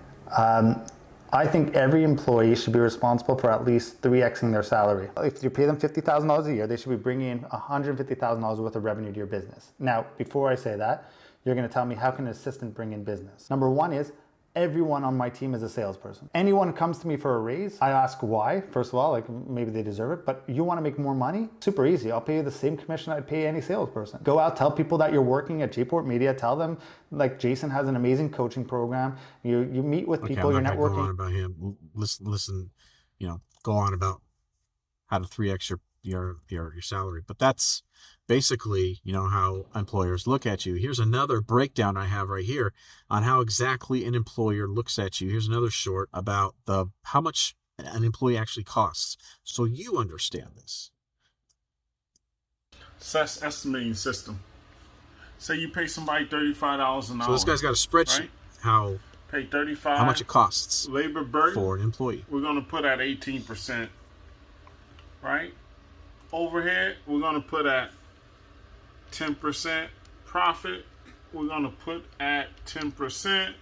I think every employee should be responsible for at least 3xing their salary. If you pay them $50,000 a year, they should be bringing in $150,000 worth of revenue to your business. Now, before I say that, you're going to tell me, how can an assistant bring in business? Number one is, everyone on my team is a salesperson. Anyone comes to me for a raise, I ask why. First of all, like, maybe they deserve it, but you want to make more money? Super easy. I'll pay you the same commission I'd pay any salesperson. Go out, tell people that you're working at Jport Media. Tell them, like, Jason has an amazing coaching program. You meet with people, you're networking. Go on about him. Listen, go on about how to 3x your salary. But that's basically, how employers look at you. Here's another breakdown I have right here on how exactly an employer looks at you. Here's another short about how much an employee actually costs, so you understand this. Success estimating system. Say you pay somebody $35 an hour. So this guy's got a spreadsheet, right? How much it costs labor burden for an employee. We're going to put at 18%, right? Overhead, we're going to put at 10%. Profit, we're going to put at 10%.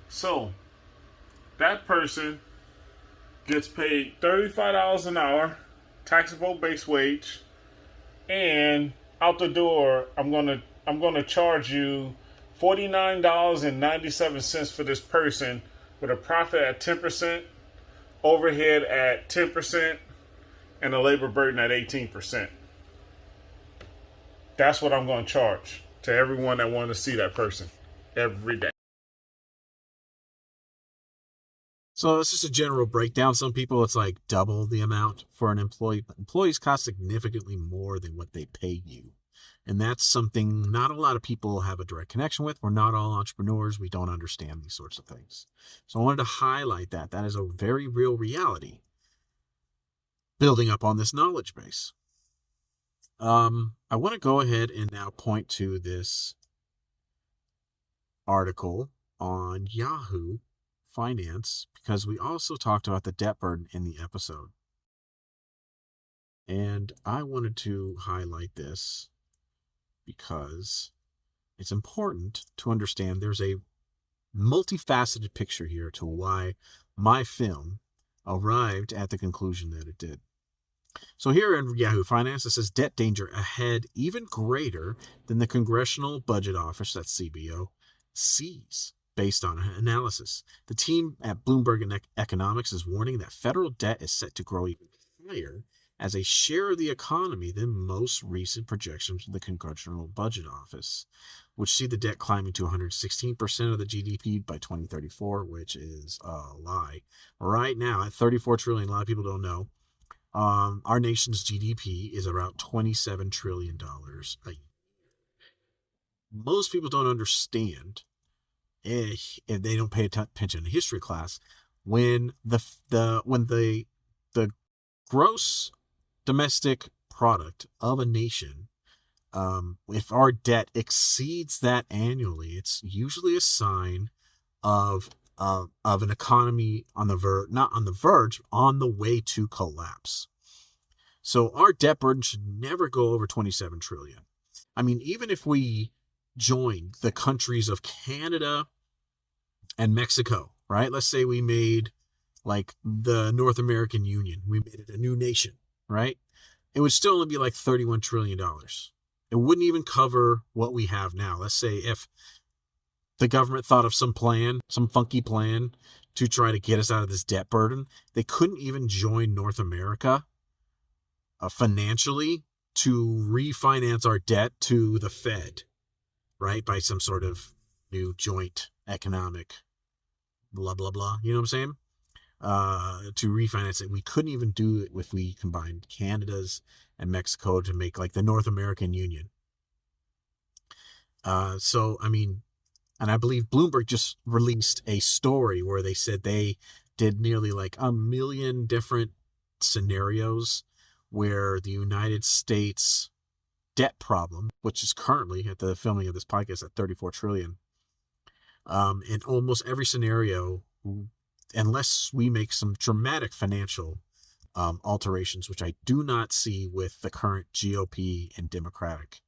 So that person gets paid $35 an hour, taxable base wage, and out the door, I'm going to charge you $49.97 for this person, with a profit at 10%, overhead at 10%, and a labor burden at 18%. That's what I'm going to charge to everyone that wants to see that person every day. So it's just a general breakdown. Some people, it's like double the amount for an employee, but employees cost significantly more than what they pay you. And that's something not a lot of people have a direct connection with. We're not all entrepreneurs. We don't understand these sorts of things. So I wanted to highlight that. That is a very real reality, building up on this knowledge base. I want to go ahead and now point to this article on Yahoo Finance, because we also talked about the debt burden in the episode. And I wanted to highlight this because it's important to understand there's a multifaceted picture here to why my film arrived at the conclusion that it did. So here in Yahoo Finance, it says debt danger ahead even greater than the Congressional Budget Office, that's CBO, sees based on an analysis. The team at Bloomberg Economics is warning that federal debt is set to grow even higher as a share of the economy than most recent projections from the Congressional Budget Office, which see the debt climbing to 116% of the GDP by 2034, which is a lie. Right now, at $34 trillion, a lot of people don't know, our nation's GDP is about $27 trillion a year. Most people don't understand, if they don't pay attention in history class, when the gross domestic product of a nation, if our debt exceeds that annually, it's usually a sign of an economy on the verge, not on the verge, on the way to collapse. So our debt burden should never go over 27 trillion. I mean, even if we joined the countries of Canada and Mexico, right? Let's say we made like the North American Union. We made it a new nation, right? It would still only be like $31 trillion. it wouldn't even cover what we have now. Let's say if the government thought of some plan, some funky plan to try to get us out of this debt burden, they couldn't even join North America financially to refinance our debt to the Fed, right? By some sort of new joint economic blah, blah, blah. You know what I'm saying? To refinance it. We couldn't even do it if we combined Canada's and Mexico to make like the North American Union. So, I mean, and I believe Bloomberg just released a story where they said they did nearly like 1 million different scenarios where the United States debt problem, which is currently at the filming of this podcast at 34 trillion, in almost every scenario, unless we make some dramatic financial alterations, which I do not see with the current GOP and Democratic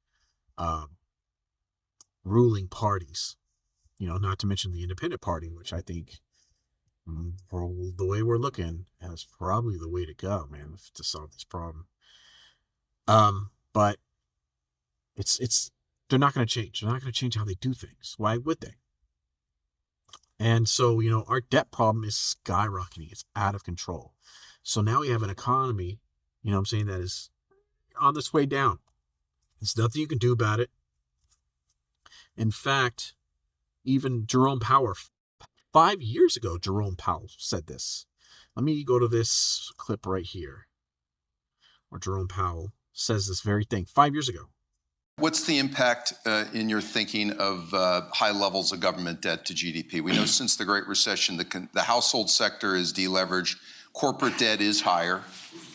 ruling parties, you know, not to mention the Independent Party, which I think, for the way we're looking, is probably the way to go, man, to solve this problem. But it's they're not going to change. They're not going to change how they do things. Why would they? And so, you know, our debt problem is skyrocketing. It's out of control. So now we have an economy, you know what I'm saying, that is on its way down. There's nothing you can do about it. In fact, even Jerome Powell, 5 years ago, Jerome Powell said this. Let me go to this clip right here, where Jerome Powell says this very thing 5 years ago. What's the impact in your thinking of high levels of government debt to GDP? We know since the Great Recession, the household sector is deleveraged. Corporate debt is higher,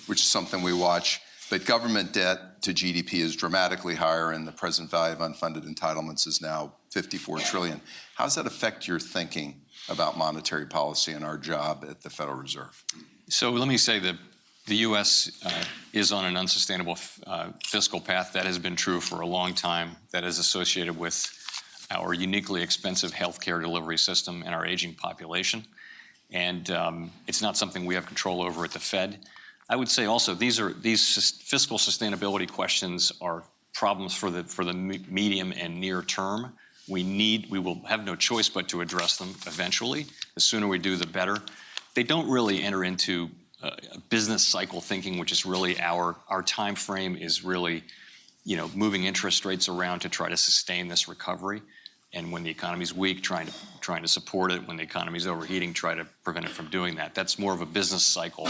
which is something we watch. But government debt to GDP is dramatically higher, and the present value of unfunded entitlements is now 54 trillion. How does that affect your thinking about monetary policy and our job at the Federal Reserve? So let me say that the U.S. Is on an unsustainable fiscal path. That has been true for a long time. That is associated with our uniquely expensive healthcare delivery system and our aging population. And it's not something we have control over at the Fed. I would say also these fiscal sustainability questions are problems for the medium and near term. We will have no choice but to address them eventually. The sooner we do, the better. They don't really enter into business cycle thinking, which is really our time frame is really, you know, moving interest rates around to try to sustain this recovery. And when the economy's weak, trying to support it. When the economy's overheating, try to prevent it from doing that. That's more of a business cycle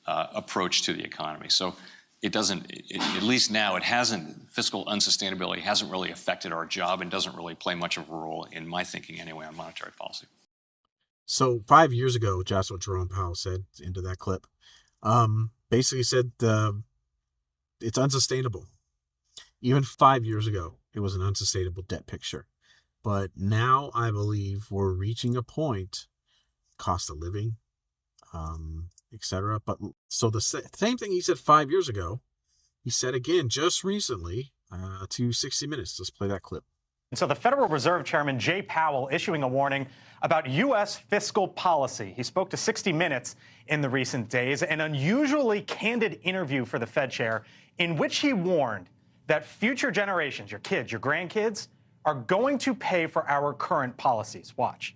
approach to the economy. So it doesn't, at least now, it hasn't, fiscal unsustainability hasn't really affected our job and doesn't really play much of a role in my thinking anyway on monetary policy. So 5 years ago, that's what Jerome Powell said into that clip. Basically said it's unsustainable. Even 5 years ago, it was an unsustainable debt picture. But now I believe we're reaching a point, cost of living, etc. But so the same thing he said 5 years ago, he said again just recently to 60 Minutes. Let's play that clip. And so the Federal Reserve Chairman Jay Powell issuing a warning about U.S. fiscal policy. He spoke to 60 Minutes in the recent days, an unusually candid interview for the Fed chair in which he warned that future generations, your kids, your grandkids, are going to pay for our current policies. Watch.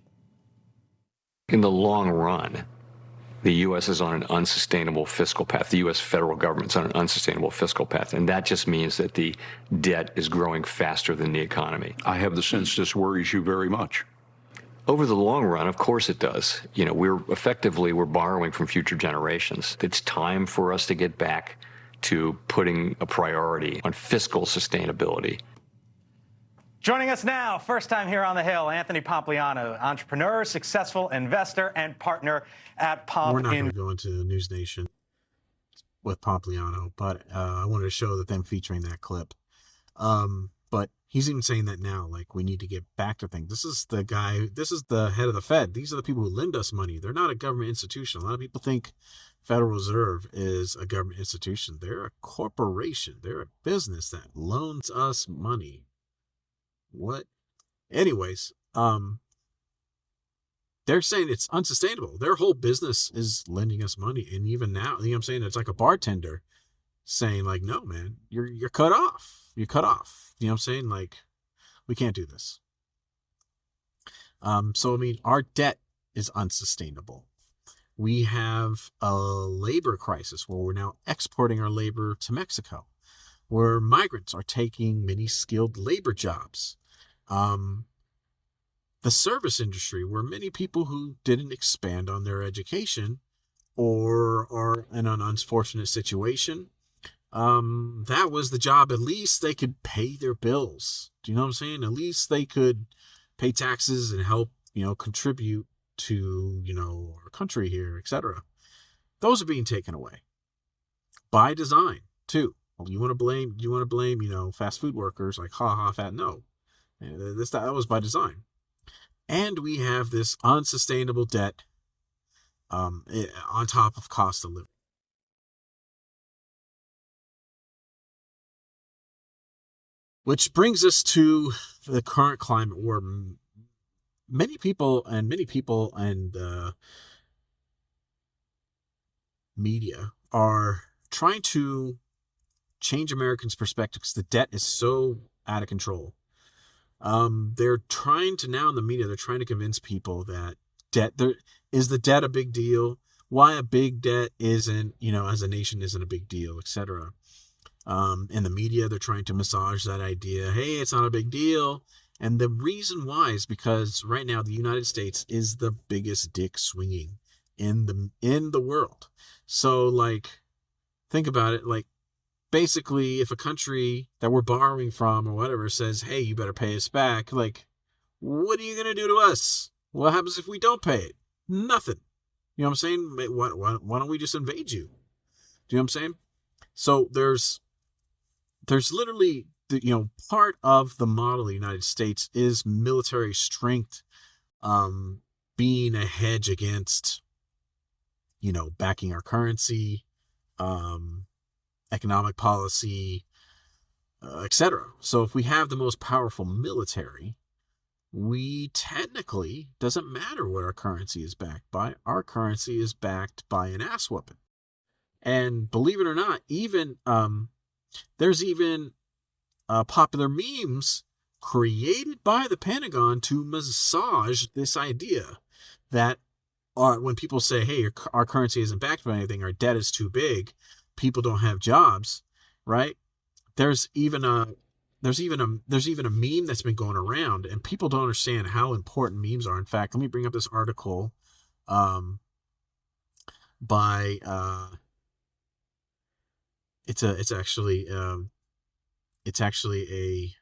In the long run, the U.S. is on an unsustainable fiscal path. The U.S. federal government's on an unsustainable fiscal path, and that just means that the debt is growing faster than the economy. I have the sense this worries you very much. Over the long run, of course it does. You know, we're borrowing from future generations. It's time for us to get back to putting a priority on fiscal sustainability. Joining us now, first time here on the Hill, Anthony Pompliano, entrepreneur, successful investor, and partner at Pomp. We're not going to go into News Nation with Pompliano, but I wanted to show that them featuring that clip. But he's even saying that now, like, we need to get back to things. This is the guy, this is the head of the Fed. These are the people who lend us money. They're not a government institution. A lot of people think Federal Reserve is a government institution. They're a corporation. They're a business that loans us money. What? Anyways, they're saying it's unsustainable. Their whole business is lending us money. And even now, you know what I'm saying? It's like a bartender saying, like, no, man, you're cut off. You're cut off. You know what I'm saying? Like, we can't do this. So, I mean, our debt is unsustainable. We have a labor crisis where we're now exporting our labor to Mexico, where migrants are taking many skilled labor jobs. The service industry, where many people who didn't expand on their education or are in an unfortunate situation, that was the job. At least they could pay their bills. Do you know what I'm saying? At least they could pay taxes and help, contribute to, our country here, etc. Those are being taken away by design too. You want to blame, fast food workers, like, fat. No, that was by design. And we have this unsustainable debt, on top of cost of living. Which brings us to the current climate where many people and media are trying to change Americans' perspectives. The debt is so out of control. They're trying to, now in the media, they're trying to convince people that is the debt a big deal? Why a big debt isn't, as a nation isn't a big deal, etc. In the media, they're trying to massage that idea. Hey, it's not a big deal. And the reason why is because right now the United States is the biggest dick swinging in the world. So, like, think about it. Like, basically, if a country that we're borrowing from or whatever says, hey, you better pay us back, like, what are you going to do to us? What happens if we don't pay it? Nothing. You know what I'm saying? Why don't we just invade you? Do you know what I'm saying? So there's literally, part of the model of the United States is military strength, being a hedge against, backing our currency, economic policy, etc. So if we have the most powerful military, we technically, doesn't matter what our currency is backed by. Our currency is backed by an ass whooping. And believe it or not, even there's even popular memes created by the Pentagon to massage this idea that when people say, hey, our currency isn't backed by anything, our debt is too big, people don't have jobs, right? There's even a meme that's been going around, and people don't understand how important memes are. In fact, let me bring up this article by it's actually a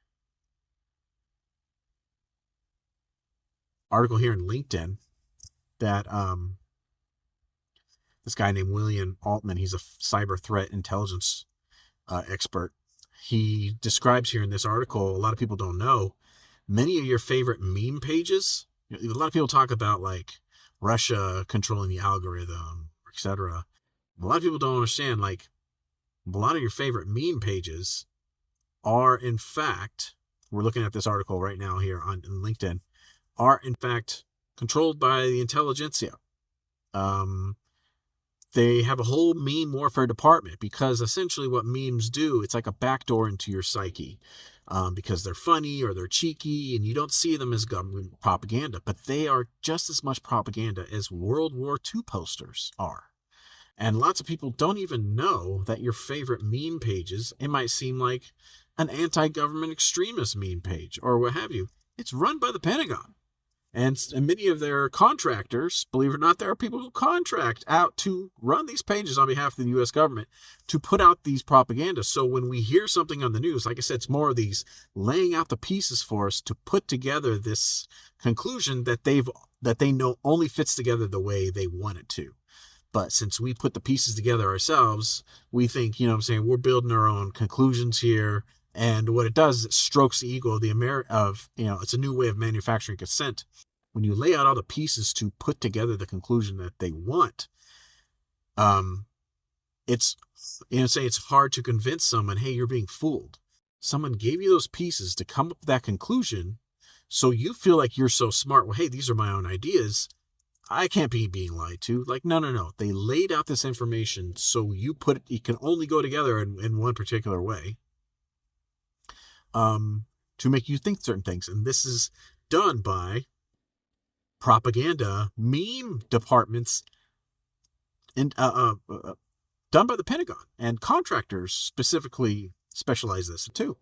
article here in LinkedIn that this guy named William Altman, he's a cyber threat intelligence expert. He describes here in this article, a lot of people don't know, many of your favorite meme pages. A lot of people talk about like Russia controlling the algorithm, etc. A lot of people don't understand, like, a lot of your favorite meme pages are, in fact, we're looking at this article right now here on LinkedIn, are in fact controlled by the intelligentsia. They have a whole meme warfare department because essentially what memes do, it's like a backdoor into your psyche, because they're funny or they're cheeky and you don't see them as government propaganda, but they are just as much propaganda as World War II posters are. And lots of people don't even know that your favorite meme pages, it might seem like an anti-government extremist meme page or what have you. It's run by the Pentagon. And many of their contractors, believe it or not, there are people who contract out to run these pages on behalf of the U.S. government to put out these propaganda. So when we hear something on the news, like I said, it's more of these laying out the pieces for us to put together this conclusion that they know only fits together the way they want it to. But since we put the pieces together ourselves, we think, we're building our own conclusions here. And what it does is it strokes the ego of it's a new way of manufacturing consent. When you lay out all the pieces to put together the conclusion that they want, it's hard to convince someone, hey, you're being fooled. Someone gave you those pieces to come up with that conclusion, so you feel like you're so smart. Well, hey, these are my own ideas. I can't be being lied to. Like, no. They laid out this information so it can only go together in one particular way. to make you think certain things. And this is done by propaganda meme departments and done by the Pentagon, and contractors specifically specialize this too.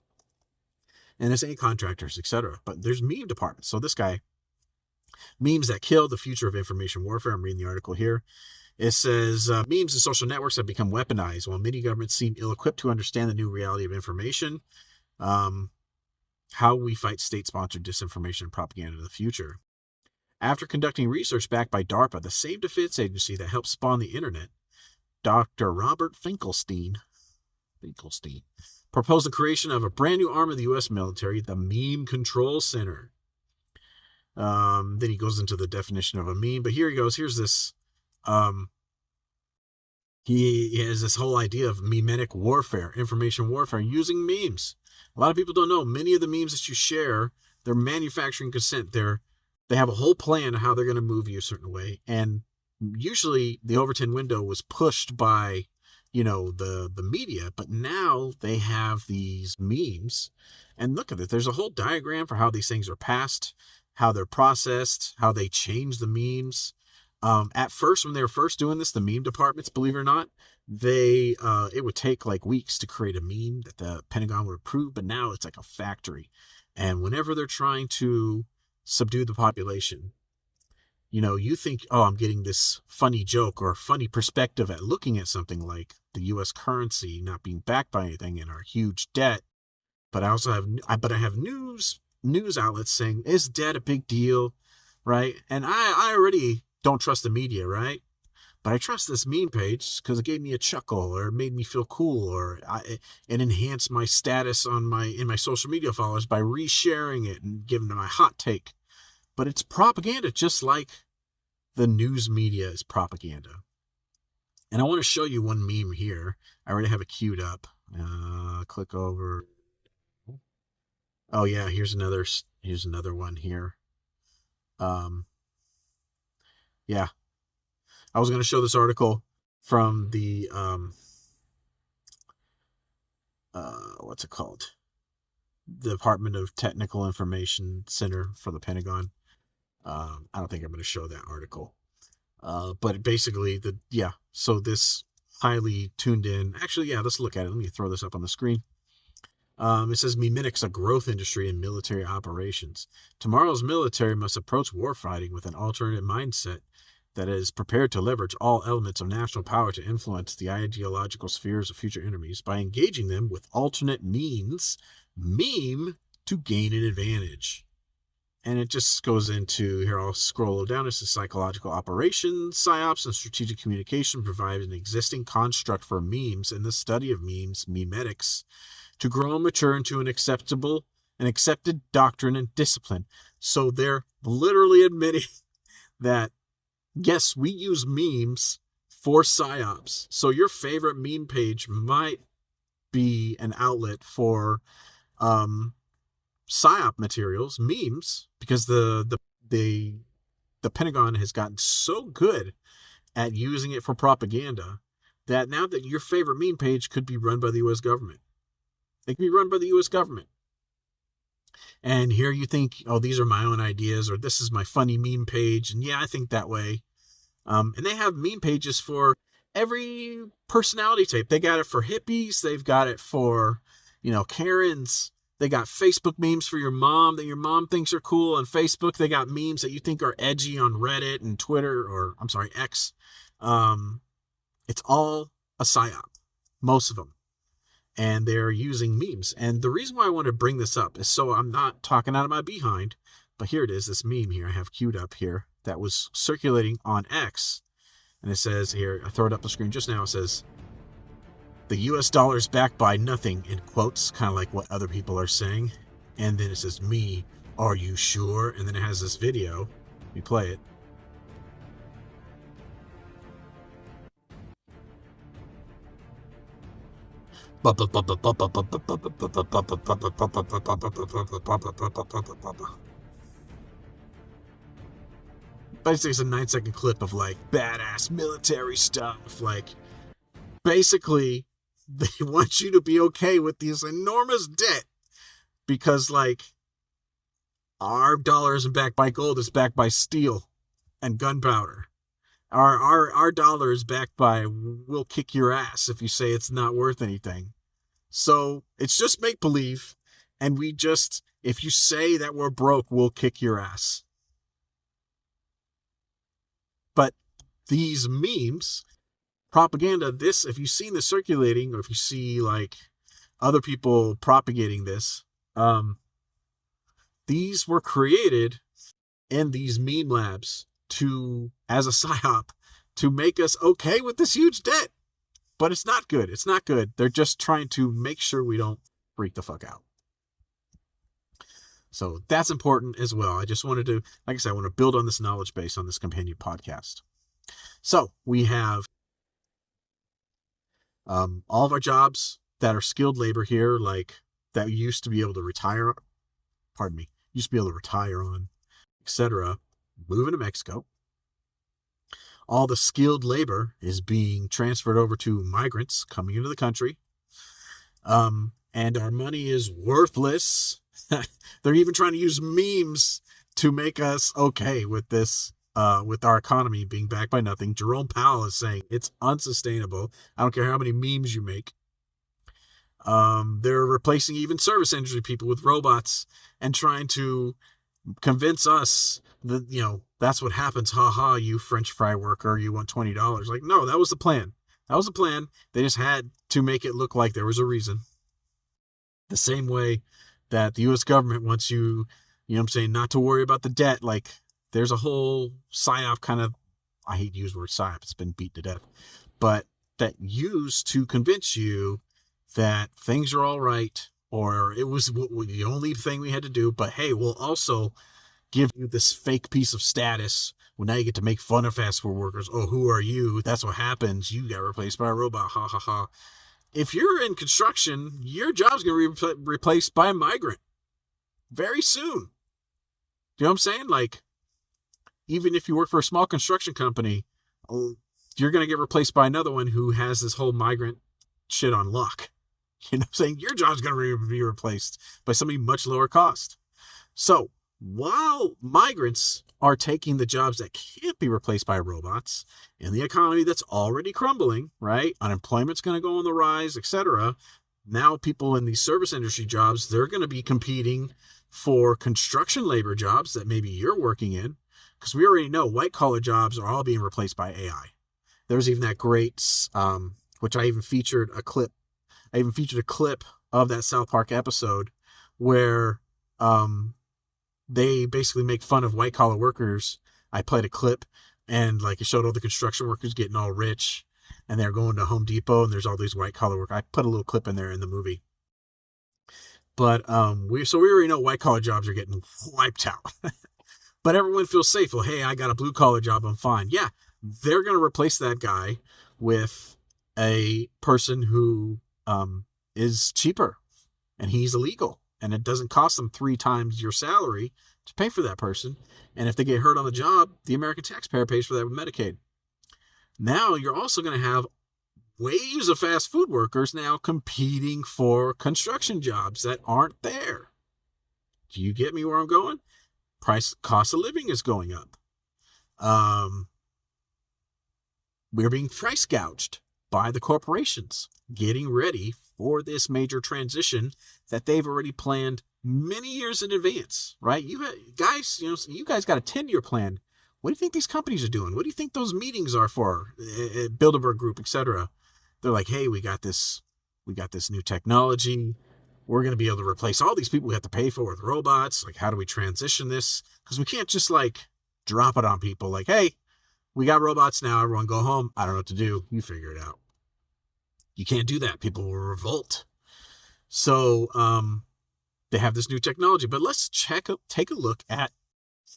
NSA contractors, etc. But there's meme departments. So this guy, memes that kill: the future of information warfare. I'm reading the article here. It says, memes and social networks have become weaponized, while many governments seem ill-equipped to understand the new reality of information. How we fight state-sponsored disinformation and propaganda in the future. After conducting research backed by DARPA, the same defense agency that helped spawn the internet, Dr. Robert Finkelstein proposed the creation of a brand new arm of the U.S. military, the Meme Control Center. Then he goes into the definition of a meme, but here he goes. Here's this. He has this whole idea of memetic warfare, information warfare, using memes. A lot of people don't know many of the memes that you share, they're manufacturing consent. They have a whole plan of how they're going to move you a certain way. And usually the Overton window was pushed by, the media, but now they have these memes. And look at it. There's a whole diagram for how these things are passed, how they're processed, how they change the memes. At first, when they were first doing this, the meme departments, believe it or not, it would take like weeks to create a meme that the Pentagon would approve, but now it's like a factory. And whenever they're trying to subdue the population, you think, oh, I'm getting this funny joke or funny perspective at looking at something like the U.S. currency not being backed by anything and our huge debt. But I also have news outlets saying, is debt a big deal, right? And I already don't trust the media, right? But I trust this meme page because it gave me a chuckle, or it made me feel cool, or it enhanced my status in my social media followers by resharing it and giving them my hot take. But it's propaganda, just like the news media is propaganda. And I want to show you one meme here. I already have it queued up. Click over. Oh yeah, here's another one here. Yeah. I was going to show this article from the what's it called? The Department of Technical Information Center for the Pentagon. I don't think I'm going to show that article. But basically, so this highly tuned in. Actually, yeah, let's look at it. Let me throw this up on the screen. It says, Memetic's a growth industry in military operations. Tomorrow's military must approach warfighting with an alternate mindset that is prepared to leverage all elements of national power to influence the ideological spheres of future enemies by engaging them with alternate means, meme, to gain an advantage. And it just goes into, here I'll scroll down, this is psychological operations, psyops, and strategic communication provide an existing construct for memes and the study of memes, memetics, to grow and mature into an accepted doctrine and discipline. So they're literally admitting that, yes, we use memes for psyops. So your favorite meme page might be an outlet for psyop materials, memes, because the Pentagon has gotten so good at using it for propaganda that now that your favorite meme page could be run by the U.S. government. It can be run by the U.S. government. And here you think, oh, these are my own ideas, or this is my funny meme page. And yeah, I think that way. And they have meme pages for every personality type. They got it for hippies. They've got it for, Karens. They got Facebook memes for your mom that your mom thinks are cool on Facebook. They got memes that you think are edgy on Reddit and Twitter, X. It's all a psyop, most of them. And they're using memes. And the reason why I want to bring this up is so I'm not talking out of my behind, but here it is, this meme here I have queued up here that was circulating on X. And it says here, I throw it up the screen just now, it says, the US dollar is backed by nothing, in quotes, kind of like what other people are saying. And then it says, me, are you sure? And then it has this video. We play it. Basically, it's a 9-second clip of like badass military stuff. Like, basically, they want you to be okay with this enormous debt because like our dollar isn't backed by gold, it's backed by steel and gunpowder. Our dollar is backed by we'll kick your ass if you say it's not worth anything. So it's just make believe, and if you say that we're broke, we'll kick your ass. But these memes, propaganda, if you've seen this circulating, or if you see like other people propagating this, these were created in these meme labs as a psyop to make us okay with this huge debt. But it's not good. It's not good. They're just trying to make sure we don't freak the fuck out. So that's important as well. I just wanted to, like I said, I want to build on this knowledge base on this companion podcast. So we have all of our jobs that are skilled labor here, like that used to be able to retire on, etc., moving to Mexico. All the skilled labor is being transferred over to migrants coming into the country. And our money is worthless. They're even trying to use memes to make us okay with this, with our economy being backed by nothing. Jerome Powell is saying it's unsustainable. I don't care how many memes you make. They're replacing even service industry people with robots and trying to convince us that, that's what happens. Ha ha, you French fry worker, you want $20. Like, no, that was the plan. That was the plan. They just had to make it look like there was a reason. The same way that the U.S. government wants you, not to worry about the debt. Like, there's a whole psyop kind of, I hate to use the word psyop, it's been beat to death, but that used to convince you that things are all right, or it was the only thing we had to do, but hey, we'll also give you this fake piece of status. Well, now you get to make fun of fast food workers. Oh, who are you? That's what happens. You got replaced by a robot. Ha ha ha. If you're in construction, your job's going to be replaced by a migrant very soon. Do you know what I'm saying? Like, even if you work for a small construction company, you're going to get replaced by another one who has this whole migrant shit on lock. You know what I'm saying? Your job's going to be replaced by somebody much lower cost. So while migrants are taking the jobs that can't be replaced by robots in the economy that's already crumbling, right? Unemployment's going to go on the rise, etc. Now people in these service industry jobs, they're going to be competing for construction labor jobs that maybe you're working in, because we already know white collar jobs are all being replaced by AI. There's even that great, which I even featured a clip. I even featured a clip of that South Park episode where they basically make fun of white collar workers. I played a clip and like it showed all the construction workers getting all rich and they're going to Home Depot and there's all these white collar workers. I put a little clip in there in the movie. But we already know white collar jobs are getting wiped out. But everyone feels safe. Well, hey, I got a blue collar job, I'm fine. Yeah, they're going to replace that guy with a person who is cheaper and he's illegal. And it doesn't cost them 3 times your salary to pay for that person. And if they get hurt on the job, the American taxpayer pays for that with Medicaid. Now you're also going to have waves of fast food workers now competing for construction jobs that aren't there. Do you get me where I'm going? Cost of living is going up. We're being price gouged by the corporations, getting ready for this major transition that they've already planned many years in advance, right? You guys got a 10-year plan. What do you think these companies are doing? What do you think those meetings are for? Bilderberg Group, etc. They're like, hey, we got this new technology. We're going to be able to replace all these people we have to pay for with robots. Like, how do we transition this? Because we can't just like drop it on people like, hey, we got robots now. Everyone go home. I don't know what to do. You figure it out. You can't do that. People will revolt. So they have this new technology. But let's take a look at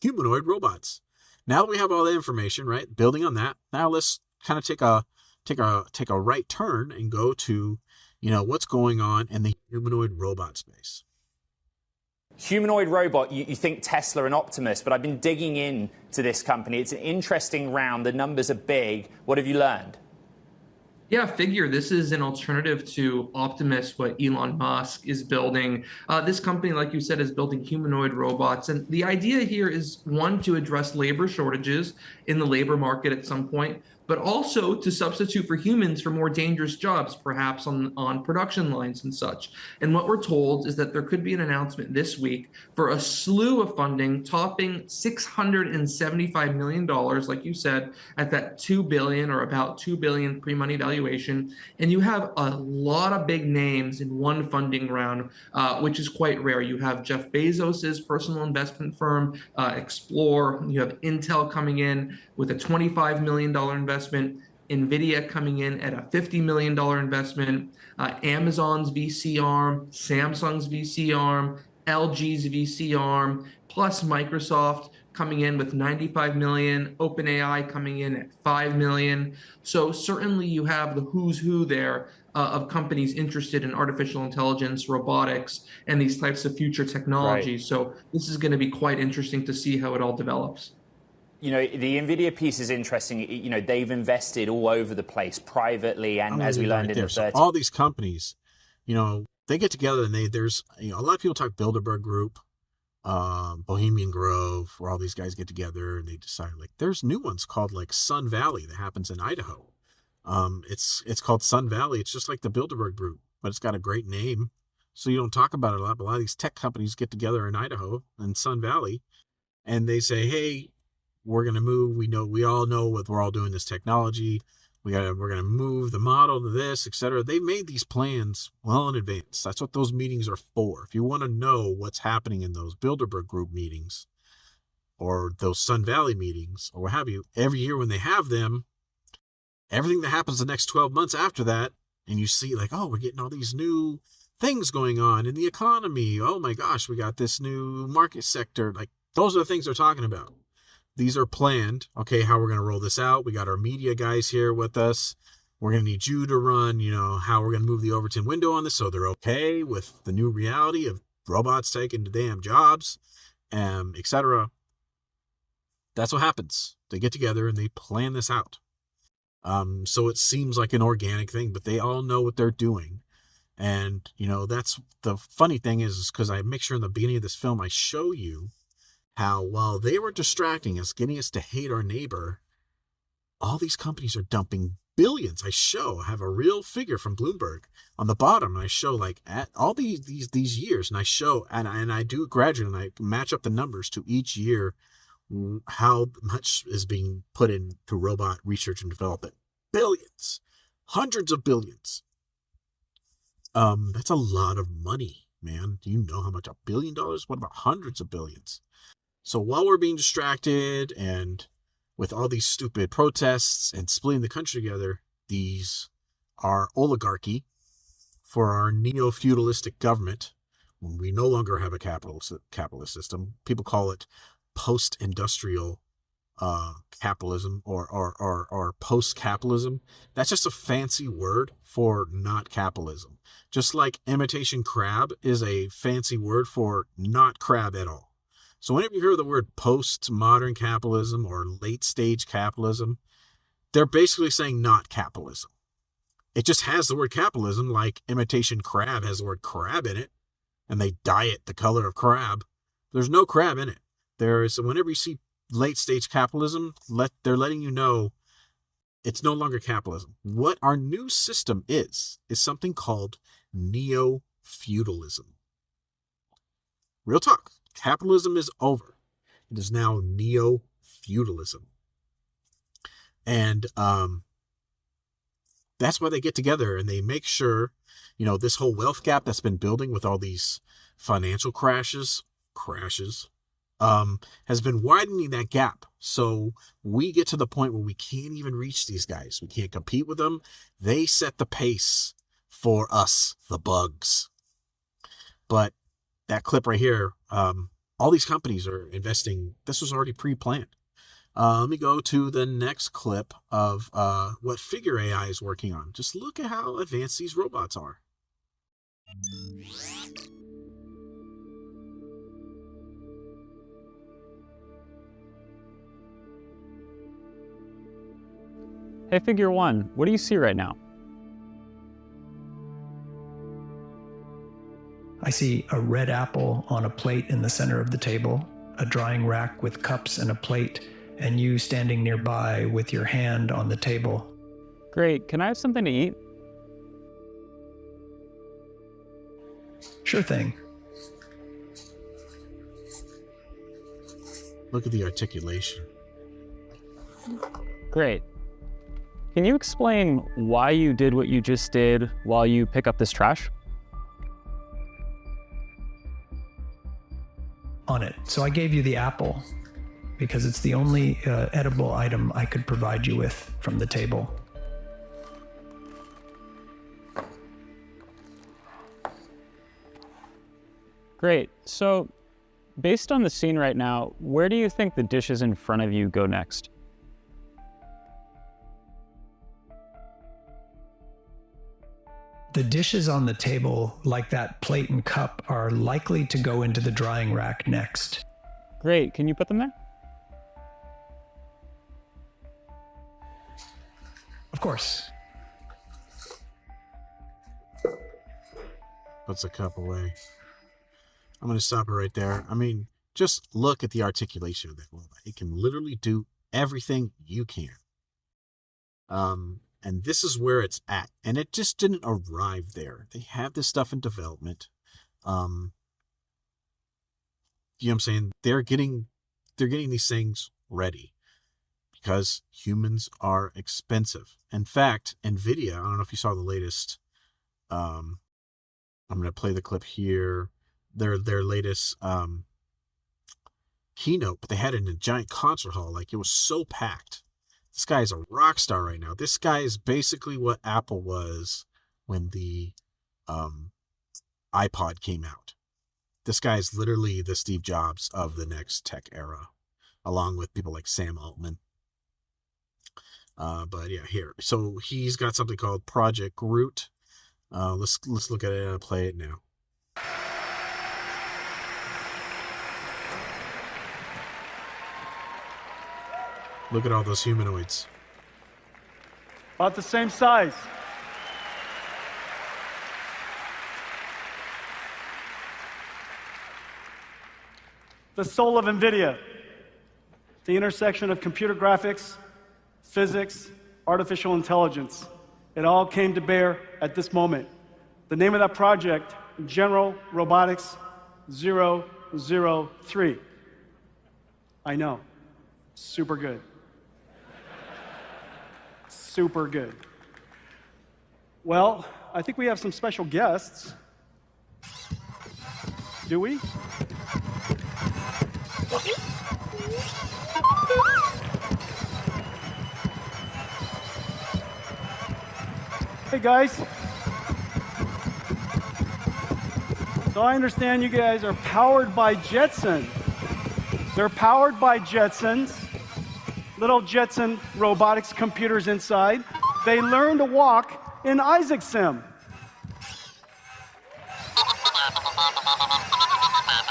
humanoid robots. Now that we have all the information, right? Building on that, now let's kind of take a right turn and go to, what's going on in the humanoid robot space. Humanoid robot, you think Tesla and Optimus, but I've been digging into this company. It's an interesting round. The numbers are big. What have you learned? Yeah, Figure. This is an alternative to Optimus, what Elon Musk is building. This company, like you said, is building humanoid robots. And the idea here is, one, to address labor shortages in the labor market at some point, but also to substitute for humans for more dangerous jobs, perhaps on production lines and such. And what we're told is that there could be an announcement this week for a slew of funding topping $675 million, like you said, at that $2 billion or about $2 billion pre-money valuation. And you have a lot of big names in one funding round, which is quite rare. You have Jeff Bezos's personal investment firm, Explore. You have Intel coming in with a $25 million investment. NVIDIA coming in at a $50 million investment, Amazon's VC arm, Samsung's VC arm, LG's VC arm, plus Microsoft coming in with 95 million, OpenAI coming in at 5 million. So certainly you have the who's who there of companies interested in artificial intelligence, robotics, and these types of future technologies. Right. So this is going to be quite interesting to see how it all develops. You know, the NVIDIA piece is interesting. You know, they've invested all over the place privately, and as we learned in the 30s. So all these companies, you know, they get together and there's, you know, a lot of people talk Bilderberg Group, Bohemian Grove, where all these guys get together and they decide, like, there's new ones called like Sun Valley that happens in Idaho. It's called Sun Valley. It's just like the Bilderberg Group, but it's got a great name. So you don't talk about it a lot, but a lot of these tech companies get together in Idaho and Sun Valley, and they say, hey, we're going to move. We all know what we're all doing this technology. We're going to move the model to this, etc. They made these plans well in advance. That's what those meetings are for. If you want to know what's happening in those Bilderberg Group meetings or those Sun Valley meetings or what have you, every year when they have them, everything that happens the next 12 months after that, and you see like, oh, we're getting all these new things going on in the economy. Oh my gosh, we got this new market sector. Like, those are the things they're talking about. These are planned. Okay, how we're going to roll this out. We got our media guys here with us. We're going to need you to run, you know, how we're going to move the Overton window on this so they're okay with the new reality of robots taking the damn jobs, etc. That's what happens. They get together and they plan this out. So it seems like an organic thing, but they all know what they're doing. And, you know, that's the funny thing is because I make sure in the beginning of this film I show you how while they were distracting us, getting us to hate our neighbor, all these companies are dumping billions. I have a real figure from Bloomberg on the bottom, and I show like at all these years, and I show and I do gradually, and I match up the numbers to each year how much is being put into robot research and development. Billions, hundreds of billions. That's a lot of money, man. Do you know how much $1 billion? What about hundreds of billions? So while we're being distracted and with all these stupid protests and splitting the country together, these are oligarchy for our neo-feudalistic government. We no longer have a capitalist system. People call it post-industrial capitalism or post-capitalism. That's just a fancy word for not capitalism. Just like imitation crab is a fancy word for not crab at all. So whenever you hear the word post-modern capitalism or late-stage capitalism, they're basically saying not capitalism. It just has the word capitalism, like imitation crab has the word crab in it, and they dye it the color of crab. There's no crab in it. Whenever you see late-stage capitalism, they're letting you know it's no longer capitalism. What our new system is something called neo-feudalism. Real talk. Capitalism is over. It is now neo-feudalism. And that's why they get together and they make sure, you know, this whole wealth gap that's been building with all these financial crashes, has been widening that gap. So we get to the point where we can't even reach these guys. We can't compete with them. They set the pace for us, the bugs. But that clip right here, all these companies are investing. This was already pre-planned. Let me go to the next clip of what Figure AI is working on. Just look at how advanced these robots are. Hey, Figure One, what do you see right now? see a red apple on a plate in the center of the table, a drying rack with cups and a plate, and you standing nearby with your hand on the table. Great. Can I have something to eat? Sure thing. Look at the articulation. Great. Can you explain why you did what you just did while you pick up this trash? On it. So I gave you the apple because it's the only edible item I could provide you with from the table. Great. So, based on the scene right now, where do you think the dishes in front of you go next? The dishes on the table, like that plate and cup, are likely to go into the drying rack next. Great. Can you put them there? Of course. Puts a cup away. I'm going to stop it right there. I mean, just look at the articulation of that robot. It can literally do everything you can. And this is where it's at. And it just didn't arrive there. They have this stuff in development. You know what I'm saying? They're getting these things ready because humans are expensive. In fact, NVIDIA, I don't know if you saw the latest, I'm going to play the clip here. Their latest keynote, but they had it in a giant concert hall. Like, it was so packed. This guy is a rock star right now. This guy is basically what Apple was when the iPod came out. This guy is literally the Steve Jobs of the next tech era, along with people like Sam Altman. But yeah, here. So he's got something called Project Groot. Let's look at it and play it now. Look at all those humanoids. About the same size. The soul of NVIDIA, the intersection of computer graphics, physics, artificial intelligence. It all came to bear at this moment. The name of that project, General Robotics 003. I know, super good. Super good. Well, I think we have some special guests. Do we? Hey guys. So I understand you guys are powered by Jetson. They're powered by Jetsons. Little Jetson robotics computers inside. They learn to walk in Isaac Sim.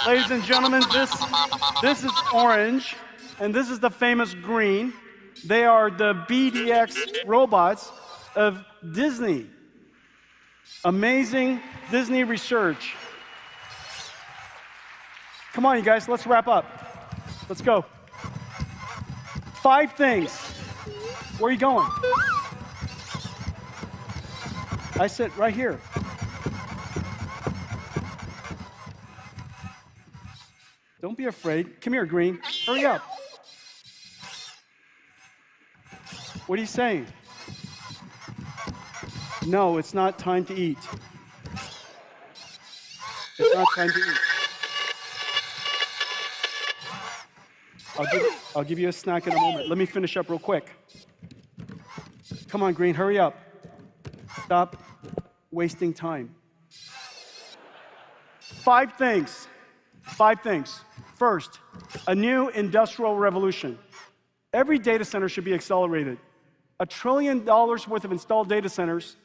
Ladies and gentlemen, this is orange, and this is the famous green. They are the BDX robots of Disney. Amazing Disney research. Come on, you guys, let's wrap up. Let's go. 5 things. Where are you going? I sit right here. Don't be afraid. Come here, Green. Hurry up. What are you saying? No, it's not time to eat. It's not time to eat. I'll give you a snack in a moment. Let me finish up real quick. Come on, Green, hurry up. Stop wasting time. 5 things. 5 things. First, a new industrial revolution. Every data center should be accelerated. $1 trillion worth of installed data centers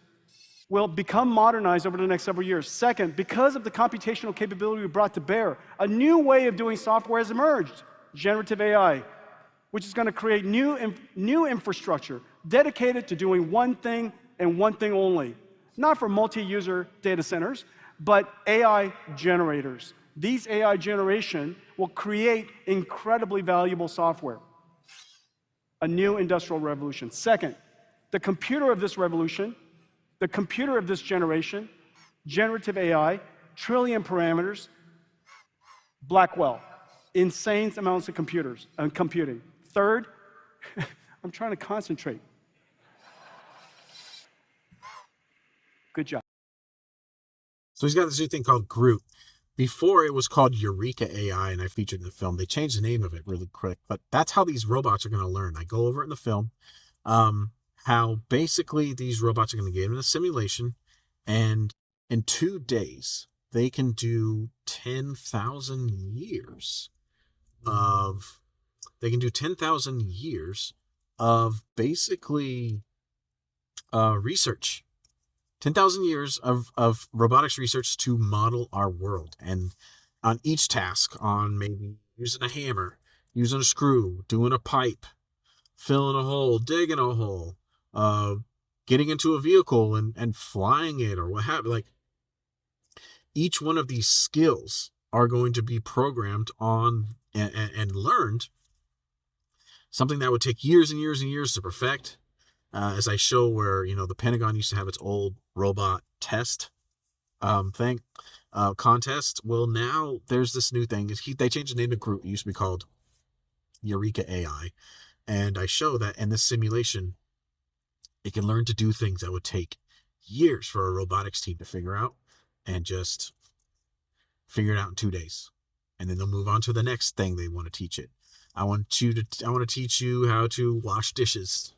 will become modernized over the next several years. Second, because of the computational capability we brought to bear, a new way of doing software has emerged. Generative AI, which is going to create new infrastructure dedicated to doing one thing and one thing only. Not for multi-user data centers, but AI generators. These AI generation will create incredibly valuable software. A new industrial revolution. Second, the computer of this revolution, the computer of this generation, generative AI, trillion parameters, Blackwell, insane amounts of computing. Third, I'm trying to concentrate. Good job. So he's got this new thing called Groot. Before it was called Eureka AI, and I featured in the film. They changed the name of it really quick, but that's how these robots are going to learn. I go over it in the film, how basically these robots are going to get in a simulation, and in 2 days, they can do 10,000 years of, basically research. 10,000 years of robotics research to model our world. And on each task, on maybe using a hammer, using a screw, doing a pipe, filling a hole, digging a hole, getting into a vehicle and flying it or what have you. Like, each one of these skills are going to be programmed on and learned, something that would take years and years and years to perfect. As I show where, the Pentagon used to have its old robot test contest. Well, now there's this new thing. They changed the name to Groot. It used to be called Eureka AI. And I show that in this simulation, it can learn to do things that would take years for a robotics team to figure out, and just figure it out in 2 days. And then they'll move on to the next thing they want to teach it. I want to teach you how to wash dishes.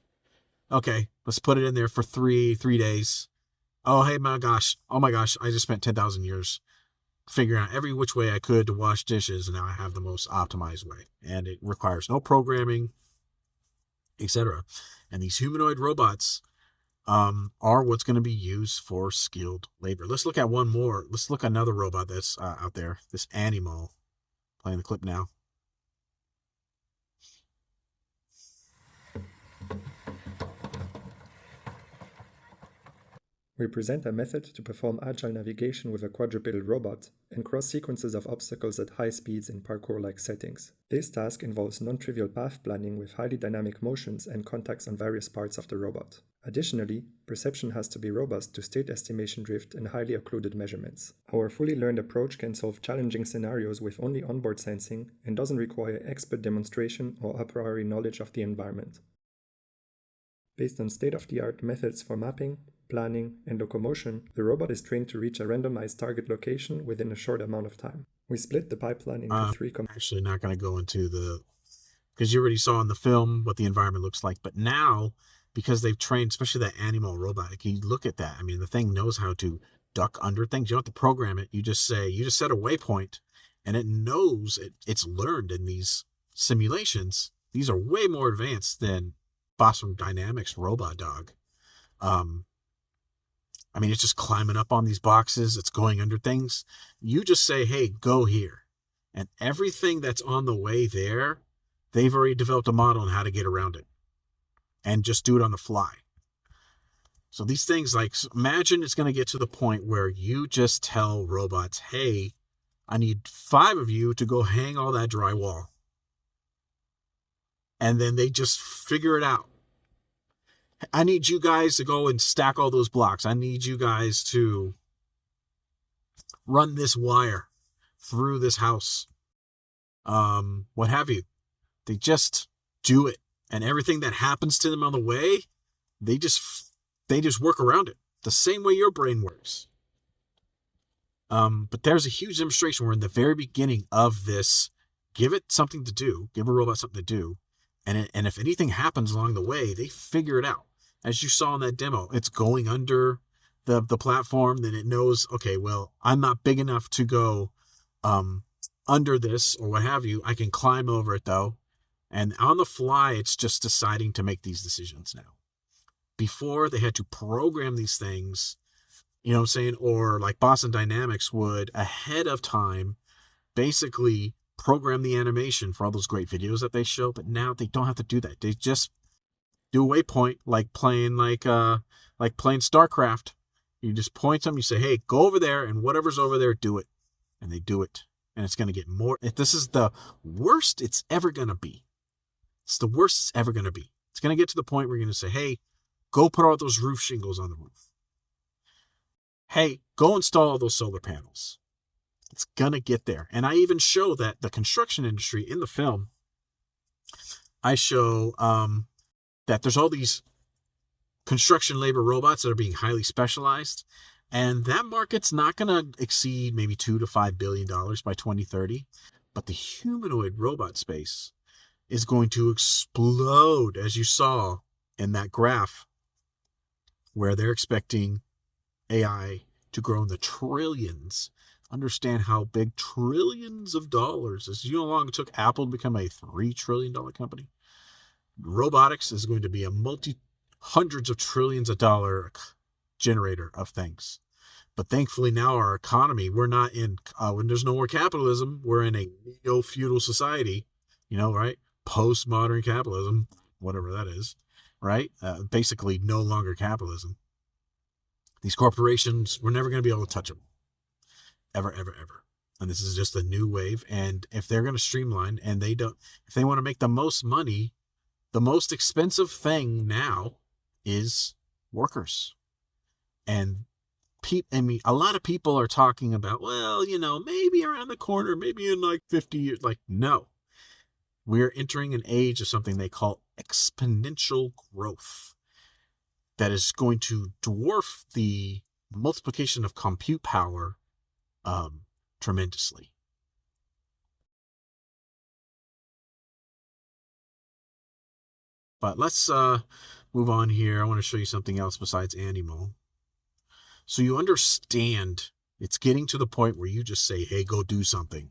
Okay, let's put it in there for three days. Oh my gosh, I just spent 10,000 years figuring out every which way I could to wash dishes, and now I have the most optimized way. And it requires no programming, etc. And these humanoid robots are what's going to be used for skilled labor. Let's look at one more. Let's look at another robot that's out there, this Animal. Playing the clip now. We present a method to perform agile navigation with a quadrupedal robot and cross sequences of obstacles at high speeds in parkour-like settings. This task involves non-trivial path planning with highly dynamic motions and contacts on various parts of the robot. Additionally, perception has to be robust to state estimation drift and highly occluded measurements. Our fully learned approach can solve challenging scenarios with only onboard sensing and doesn't require expert demonstration or a priori knowledge of the environment. Based on state-of-the-art methods for mapping, planning, and locomotion, the robot is trained to reach a randomized target location within a short amount of time. We split the pipeline into three. Actually, not going to go into because you already saw in the film what the environment looks like. But now, because they've trained, especially that Animal robot, like, you look at that. I mean, the thing knows how to duck under things. You don't have to program it. You just set a waypoint, and it knows it's learned in these simulations. These are way more advanced than Boston Dynamics Robot Dog. I mean, it's just climbing up on these boxes. It's going under things. You just say, hey, go here. And everything that's on the way there, they've already developed a model on how to get around it. And just do it on the fly. So these things, like, imagine it's going to get to the point where you just tell robots, hey, I need 5 of you to go hang all that drywall. And then they just figure it out. I need you guys to go and stack all those blocks. I need you guys to run this wire through this house. What have you. They just do it. And everything that happens to them on the way, they just work around it. The same way your brain works. But there's a huge demonstration where in the very beginning of this, give it something to do, give a robot something to do. And if anything happens along the way, they figure it out. As you saw in that demo, it's going under the platform. Then it knows, okay, well, I'm not big enough to go under this or what have you. I can climb over it, though. And on the fly, it's just deciding to make these decisions now. Before, they had to program these things, you know what I'm saying? Or like Boston Dynamics would, ahead of time, basically program the animation for all those great videos that they show. But now they don't have to do that. They just do a waypoint, like playing StarCraft. You just point them, you say, hey, go over there, and whatever's over there, do it. And they do it. And it's going to get more. This is the worst it's ever going to be. It's the worst it's ever going to be. It's going to get to the point where you're going to say, hey, go put all those roof shingles on the roof. Hey, go install all those solar panels. It's going to get there. And I even show that the construction industry in the film, I show that there's all these construction labor robots that are being highly specialized. And that market's not going to exceed maybe $2 to $5 billion by 2030. But the humanoid robot space is going to explode, as you saw in that graph, where they're expecting AI to grow in the trillions. Understand how big trillions of dollars is. You know how long it took Apple to become a $3 trillion company? Robotics is going to be a hundreds of trillions of dollar generator of things. But thankfully now our economy, we're not in, when there's no more capitalism, we're in a neo-feudal society, right? Postmodern capitalism, whatever that is, right? Basically no longer capitalism. These corporations, we're never going to be able to touch them. Ever, ever, ever. And this is just a new wave. And if they're going to streamline and if they want to make the most money, the most expensive thing now is workers. And a lot of people are talking about, well, maybe around the corner, maybe in like 50 years. Like, no. We're entering an age of something they call exponential growth that is going to dwarf the multiplication of compute power tremendously. But let's move on here. I want to show you something else besides Animal. So you understand it's getting to the point where you just say, hey, go do something.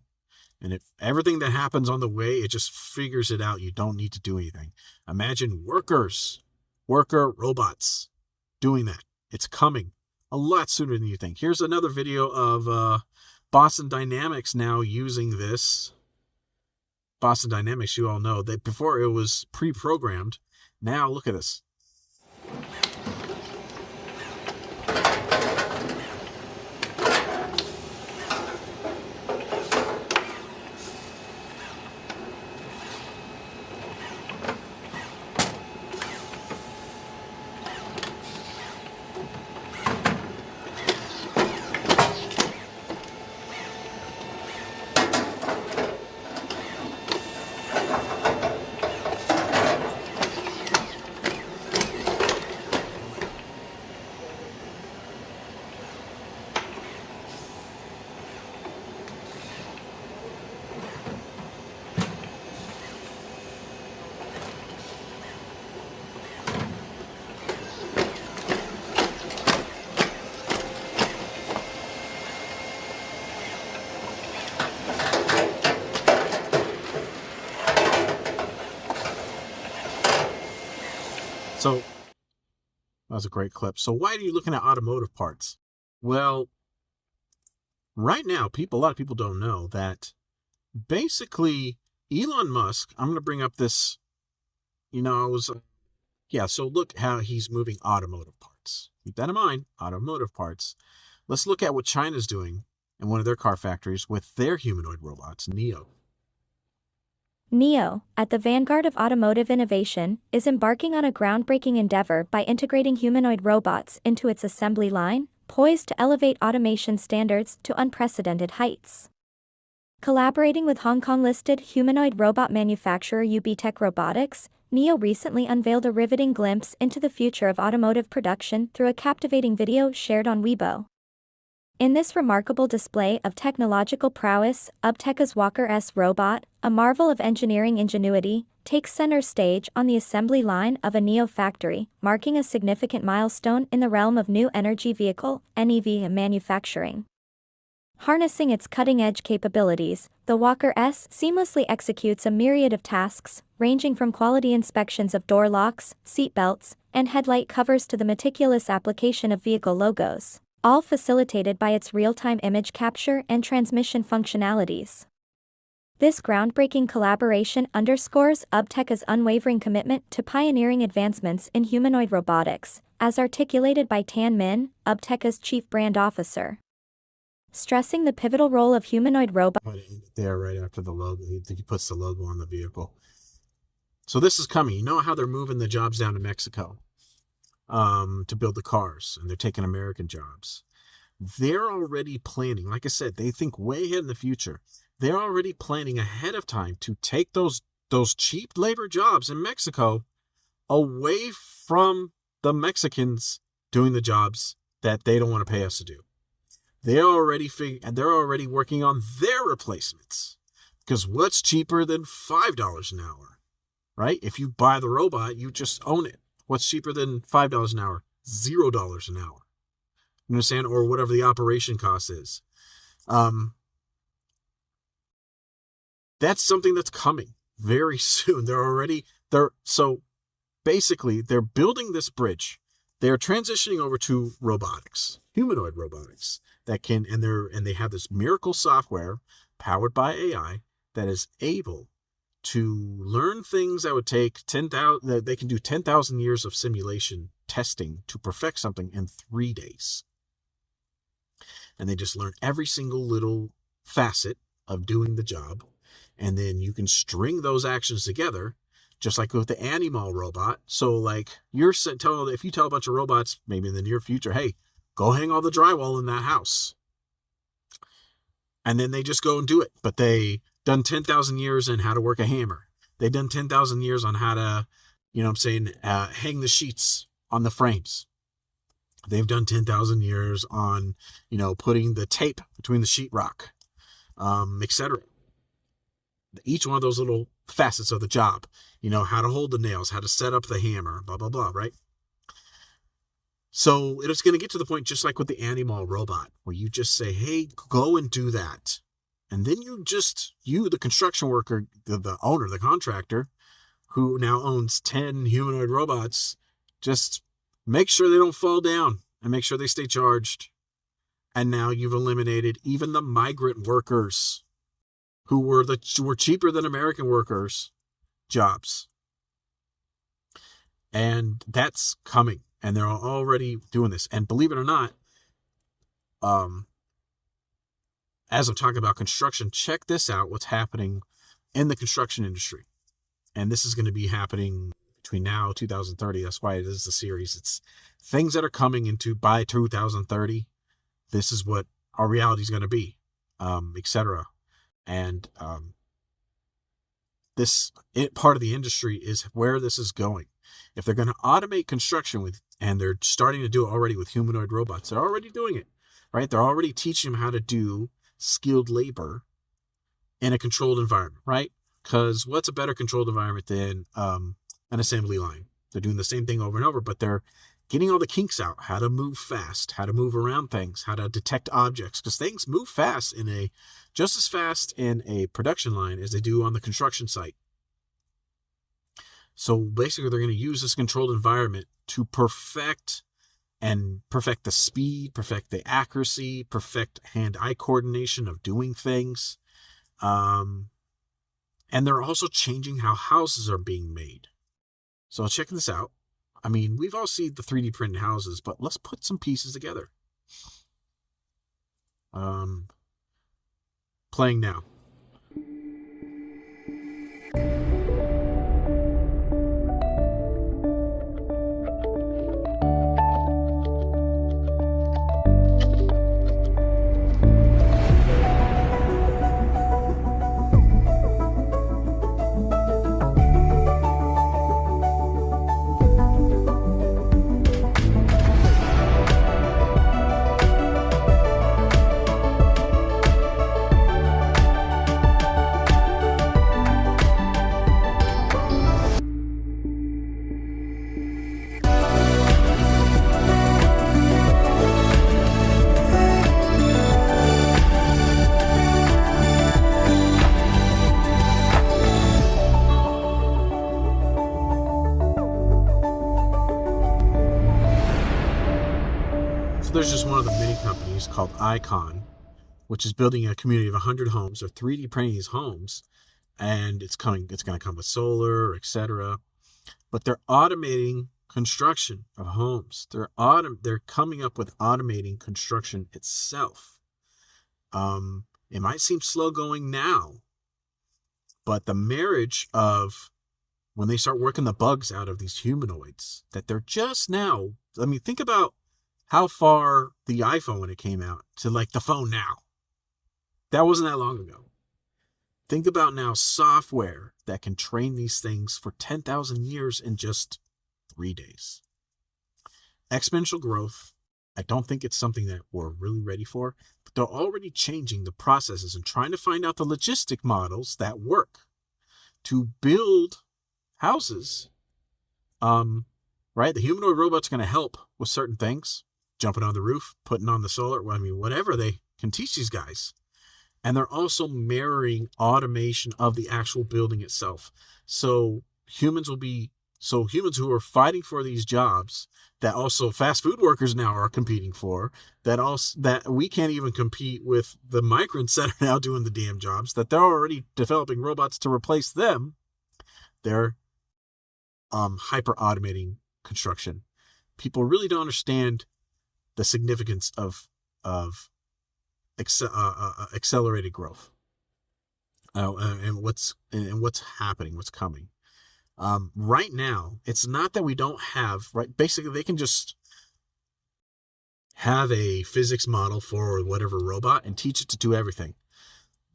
And if everything that happens on the way, it just figures it out. You don't need to do anything. Imagine worker robots doing that. It's coming a lot sooner than you think. Here's another video of Boston Dynamics now using this. Boston Dynamics, you all know that before it was pre-programmed. Now look at this. So that was a great clip. So why are you looking at automotive parts? Well, right now, a lot of people don't know that basically Elon Musk, I'm going to bring up this, so look how he's moving automotive parts. Keep that in mind, automotive parts. Let's look at what China's doing in one of their car factories with their humanoid robots, NIO. NIO, at the vanguard of automotive innovation, is embarking on a groundbreaking endeavor by integrating humanoid robots into its assembly line, poised to elevate automation standards to unprecedented heights. Collaborating with Hong Kong-listed humanoid robot manufacturer UB Robotics, NIO recently unveiled a riveting glimpse into the future of automotive production through a captivating video shared on Weibo. In this remarkable display of technological prowess, UB's Walker S robot, a marvel of engineering ingenuity, takes center stage on the assembly line of a NIO factory, marking a significant milestone in the realm of new energy vehicle (NEV) manufacturing. Harnessing its cutting-edge capabilities, the Walker S seamlessly executes a myriad of tasks, ranging from quality inspections of door locks, seat belts, and headlight covers to the meticulous application of vehicle logos, all facilitated by its real-time image capture and transmission functionalities. This groundbreaking collaboration underscores UB's unwavering commitment to pioneering advancements in humanoid robotics, as articulated by Tan Min, Ubteca's chief brand officer. Stressing the pivotal role of humanoid robots. There, right after the logo, he puts the logo on the vehicle. So this is coming. You know how they're moving the jobs down to Mexico to build the cars, and they're taking American jobs. They're already planning. Like I said, they think way ahead in the future. They're already planning ahead of time to take those cheap labor jobs in Mexico away from the Mexicans doing the jobs that they don't want to pay us to do. They're already working on their replacements. Because what's cheaper than $5 an hour? Right? If you buy the robot, you just own it. What's cheaper than $5 an hour? $0 an hour. You understand? Or whatever the operation cost is. That's something that's coming very soon. So basically they're building this bridge. They're transitioning over to robotics, humanoid robotics and they have this miracle software powered by AI that is able to learn things that would take 10,000. They can do 10,000 years of simulation testing to perfect something in 3 days. And they just learn every single little facet of doing the job. And then you can string those actions together, just like with the Animal robot. So like if you tell a bunch of robots, maybe in the near future, hey, go hang all the drywall in that house. And then they just go and do it. But they done 10,000 years in how to work a hammer. They've done 10,000 years on how to, hang the sheets on the frames. They've done 10,000 years on, putting the tape between the sheetrock, etc. Each one of those little facets of the job, how to hold the nails, how to set up the hammer, blah, blah, blah, right? So it's going to get to the point just like with the Animal robot, where you just say, hey, go and do that. And then the construction worker, the owner, the contractor, who now owns 10 humanoid robots, just make sure they don't fall down and make sure they stay charged. And now you've eliminated even the migrant workers who were cheaper than American workers jobs. And that's coming. And they're already doing this. And believe it or not, as I'm talking about construction, check this out, what's happening in the construction industry. And this is going to be happening between now and 2030. That's why it is the series. It's things that are coming by 2030. This is what our reality is going to be, etc. And part of the industry is where this is going. If they're going to automate construction and they're starting to do it already with humanoid robots, they're already doing it, right? They're already teaching them how to do skilled labor in a controlled environment, right? Because what's a better controlled environment than an assembly line? They're doing the same thing over and over, but they're getting all the kinks out, how to move fast, how to move around things, how to detect objects, because things move fast just as fast in a production line as they do on the construction site. So basically they're going to use this controlled environment to perfect the speed, perfect the accuracy, perfect hand-eye coordination of doing things. And they're also changing how houses are being made. So check this out. I mean, we've all seen the 3D printed houses, but let's put some pieces together. Playing now. There's just one of the many companies called Icon, which is building a community of 100 homes. They're 3D printing these homes, and it's going to come with solar, etc. But they're automating construction of homes. They're coming up with automating construction itself. It might seem slow going now, but the marriage of when they start working the bugs out of these humanoids, that they're just now, I mean, think about how far the iPhone, when it came out, to like the phone now. That wasn't that long ago. Think about now software that can train these things for 10,000 years in just 3 days. Exponential growth, I don't think it's something that we're really ready for, but they're already changing the processes and trying to find out the logistic models that work to build houses. Right? The humanoid robot's going to help with certain things, jumping on the roof, putting on the solar, I mean, whatever they can teach these guys. And they're also mirroring automation of the actual building itself. So humans who are fighting for these jobs that also fast food workers now are competing for, that we can't even compete with the migrants that are now doing the damn jobs, that they're already developing robots to replace them. They're hyper automating construction. People really don't understand the significance of accelerated growth and what's happening, what's coming. Right now, it's not that we don't have, right? Basically, they can just have a physics model for whatever robot and teach it to do everything.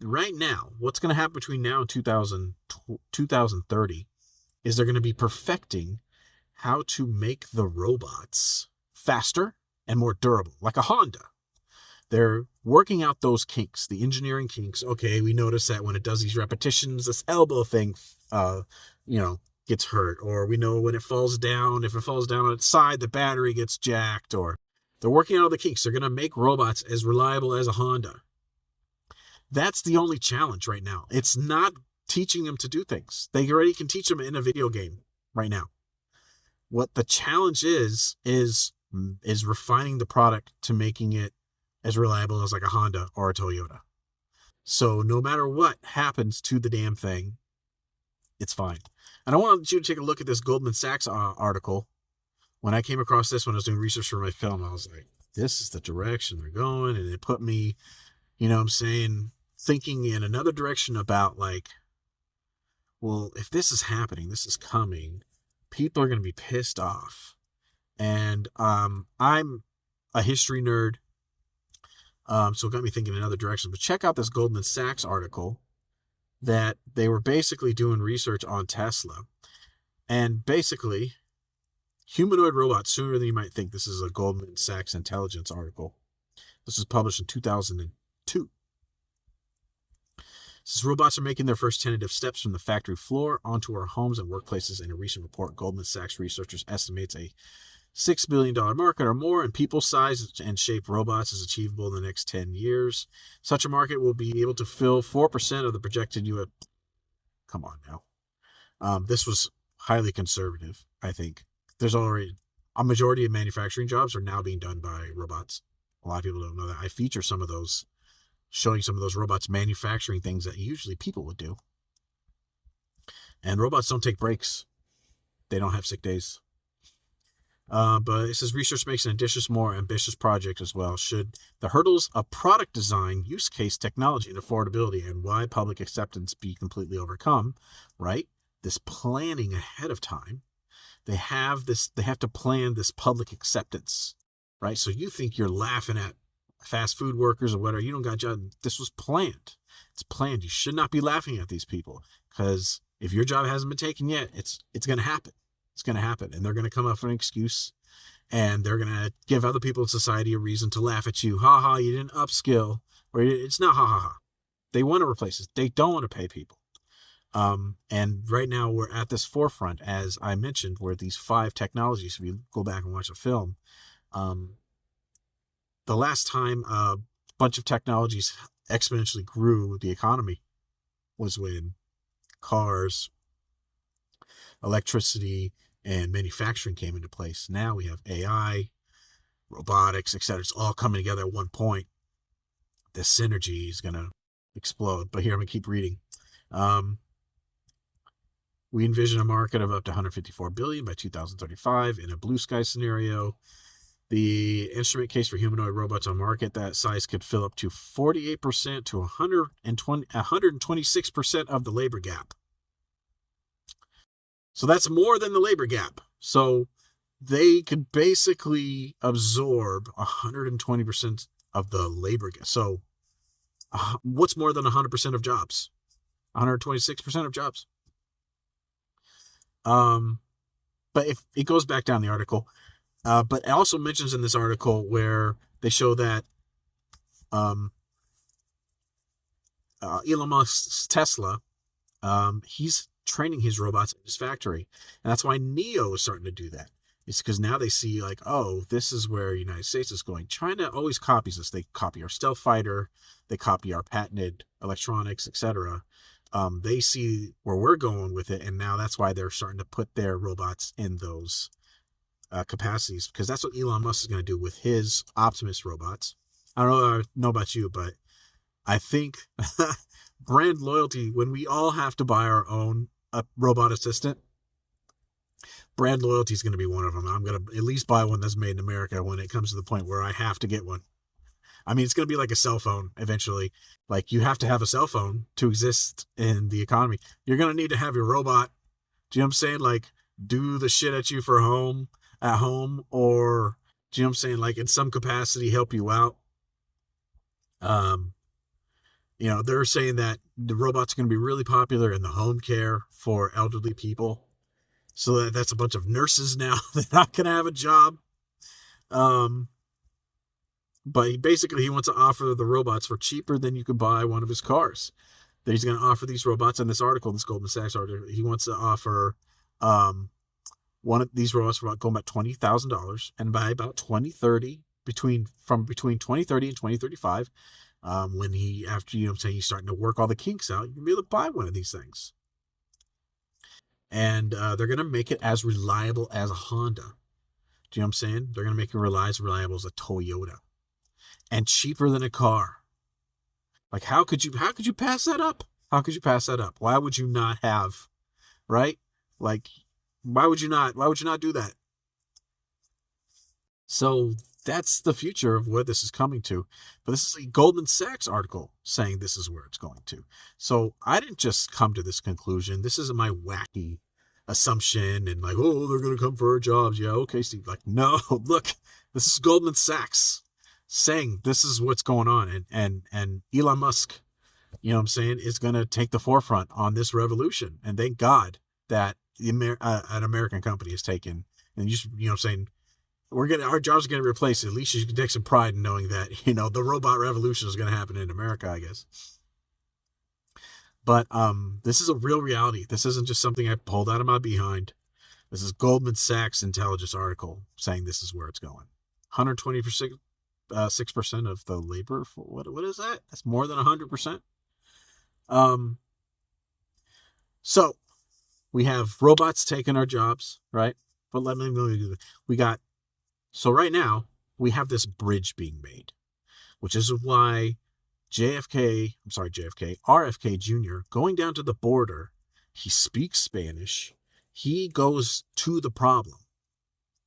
Right now, what's going to happen between now and 2030 is they're going to be perfecting how to make the robots faster and more durable, like a Honda. They're working out those kinks, the engineering kinks. Okay, we notice that when it does these repetitions, this elbow thing, gets hurt. Or we know when it falls down, if it falls down on its side, the battery gets jacked. Or they're working out all the kinks. They're going to make robots as reliable as a Honda. That's the only challenge right now. It's not teaching them to do things. They already can teach them in a video game right now. What the challenge is refining the product to making it as reliable as like a Honda or a Toyota. So no matter what happens to the damn thing, it's fine. And I want you to take a look at this Goldman Sachs article. When I came across this when I was doing research for my film, I was like, this is the direction they're going. And it put me, thinking in another direction about like, well, if this is happening, this is coming, people are going to be pissed off. And I'm a history nerd. So it got me thinking in another direction. But check out this Goldman Sachs article that they were basically doing research on Tesla. And basically, humanoid robots, sooner than you might think. This is a Goldman Sachs intelligence article. This was published in 2002. Says robots are making their first tentative steps from the factory floor onto our homes and workplaces. In a recent report, Goldman Sachs researchers estimates a $6 billion market or more in people size and shape robots is achievable in the next 10 years. Such a market will be able to fill 4% of the projected U.S. Come on now. This was highly conservative, I think. There's already a majority of manufacturing jobs are now being done by robots. A lot of people don't know that. I feature some of those, showing some of those robots manufacturing things that usually people would do. And robots don't take breaks. They don't have sick days. But it says research makes an more ambitious project as well. Should the hurdles of product design, use case, technology, and affordability, and why public acceptance be completely overcome, right? This planning ahead of time. They have to plan this public acceptance, right? So you think you're laughing at fast food workers or whatever. You don't got a job. This was planned. It's planned. You should not be laughing at these people, because if your job hasn't been taken yet, it's going to happen. It's going to happen, and they're going to come up with an excuse, and they're going to give other people in society a reason to laugh at you. Ha ha, you didn't upskill, or it's not ha ha ha. They want to replace it. They don't want to pay people. And right now we're at this forefront, as I mentioned, where these 5 technologies, if you go back and watch a film, the last time a bunch of technologies exponentially grew the economy was when cars, electricity, and manufacturing came into place. Now we have AI, robotics, etc. It's all coming together at one point. The synergy is going to explode. But here, I'm going to keep reading. We envision a market of up to 154 billion by 2035 in a blue sky scenario. The instrument case for humanoid robots on market, that size could fill up to 48% to 126% of the labor gap. So that's more than the labor gap. So they could basically absorb 120% of the labor gap. So what's more than 100% of jobs? 126% of jobs. But if it goes back down the article, but it also mentions in this article where they show that Elon Musk's Tesla, he's training his robots in his factory, and that's why NIO is starting to do that. It's because now they see like, oh, this is where the United States is going. China always copies us. They copy our stealth fighter, they copy our patented electronics, etc. They see where we're going with it, and now that's why they're starting to put their robots in those capacities, because that's what Elon Musk is going to do with his Optimus robots. I don't know about you, but I think brand loyalty, when we all have to buy our own robot assistant, brand loyalty is going to be one of them. I'm going to at least buy one that's made in America when it comes to the point where I have to get one. I mean, it's going to be like a cell phone eventually. Like, you have to have a cell phone to exist in the economy. You're going to need to have your robot, do you know what I'm saying? Like, do the shit at you for at home, or, do you know what I'm saying? Like, in some capacity, help you out. You know, they're saying that the robot's going to be really popular in the home care for elderly people. So that's a bunch of nurses now. They're not going to have a job. But he wants to offer the robots for cheaper than you could buy one of his cars. That he's going to offer these robots in this article, this Goldman Sachs article. He wants to offer one of these robots for going about $20,000, and by about 2030, between 2030 and 2035, when after you know what I'm saying, he's starting to work all the kinks out, you can be able to buy one of these things. And they're going to make it as reliable as a Honda. Do you know what I'm saying? They're going to make it as reliable as a Toyota. And cheaper than a car. Like, how could you pass that up? How could you pass that up? Why would you not have, right? Like, why would you not do that? So that's the future of where this is coming to. But this is a Goldman Sachs article saying this is where it's going to. So I didn't just come to this conclusion. This isn't my wacky assumption and like, oh, they're going to come for our jobs. Yeah, okay, Steve. Like, no, look, this is Goldman Sachs saying this is what's going on. And Elon Musk, you know what I'm saying, is going to take the forefront on this revolution. And thank God that an American company has taken, and you know what I'm saying, our jobs are getting replaced. At least you can take some pride in knowing that, you know, the robot revolution is going to happen in America, I guess. But this is a real reality. This isn't just something I pulled out of my behind. This is Goldman Sachs intelligence article saying this is where it's going. 120%. 6% of the labor. What is that? That's more than 100%. So we have robots taking our jobs, right? But let me do that. So right now we have this bridge being made, which is why RFK Jr. going down to the border, he speaks Spanish. He goes to the problem,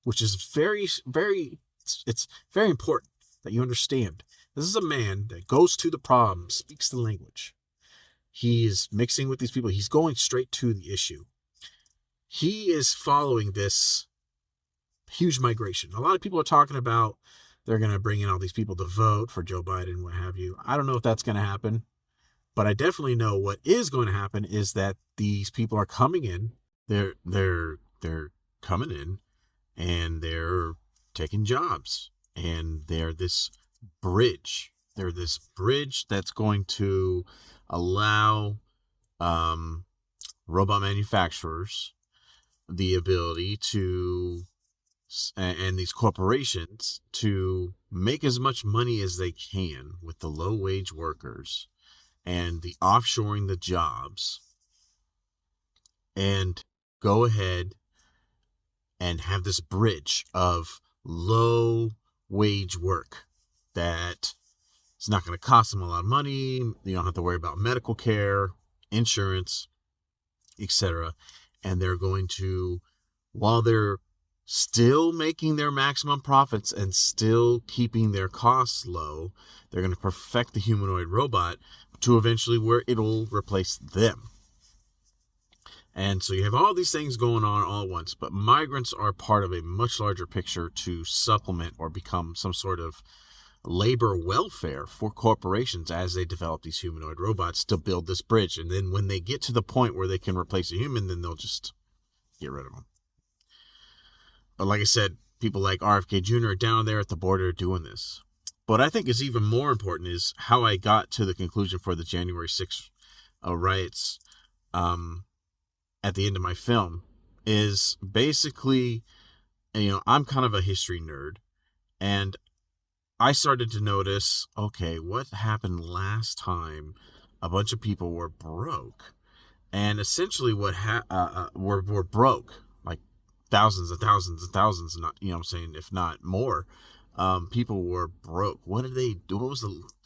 which is very, very, it's very important that you understand. This is a man that goes to the problem, speaks the language. He is mixing with these people. He's going straight to the issue. He is following this huge migration. A lot of people are talking about they're going to bring in all these people to vote for Joe Biden, what have you. I don't know if that's going to happen, but I definitely know what is going to happen is that these people are coming in. They're coming in, and they're taking jobs. And they're this bridge. They're this bridge that's going to allow robot manufacturers the ability to, and these corporations, to make as much money as they can with the low-wage workers and the offshoring the jobs, and go ahead and have this bridge of low-wage work that it's not going to cost them a lot of money. You don't have to worry about medical care, insurance, etc. and they're going to, while they're still making their maximum profits and still keeping their costs low, they're going to perfect the humanoid robot to eventually where it'll replace them. And so you have all these things going on all at once, but migrants are part of a much larger picture to supplement or become some sort of labor welfare for corporations as they develop these humanoid robots to build this bridge. And then when they get to the point where they can replace a human, then they'll just get rid of them. But like I said, people like RFK Jr. are down there at the border doing this. What I think is even more important is how I got to the conclusion for the January 6th riots at the end of my film is basically, I'm kind of a history nerd, and I started to notice, okay, what happened last time a bunch of people were broke? And essentially what were broke, like thousands and thousands and thousands, not, if not more, people were broke. What did they do?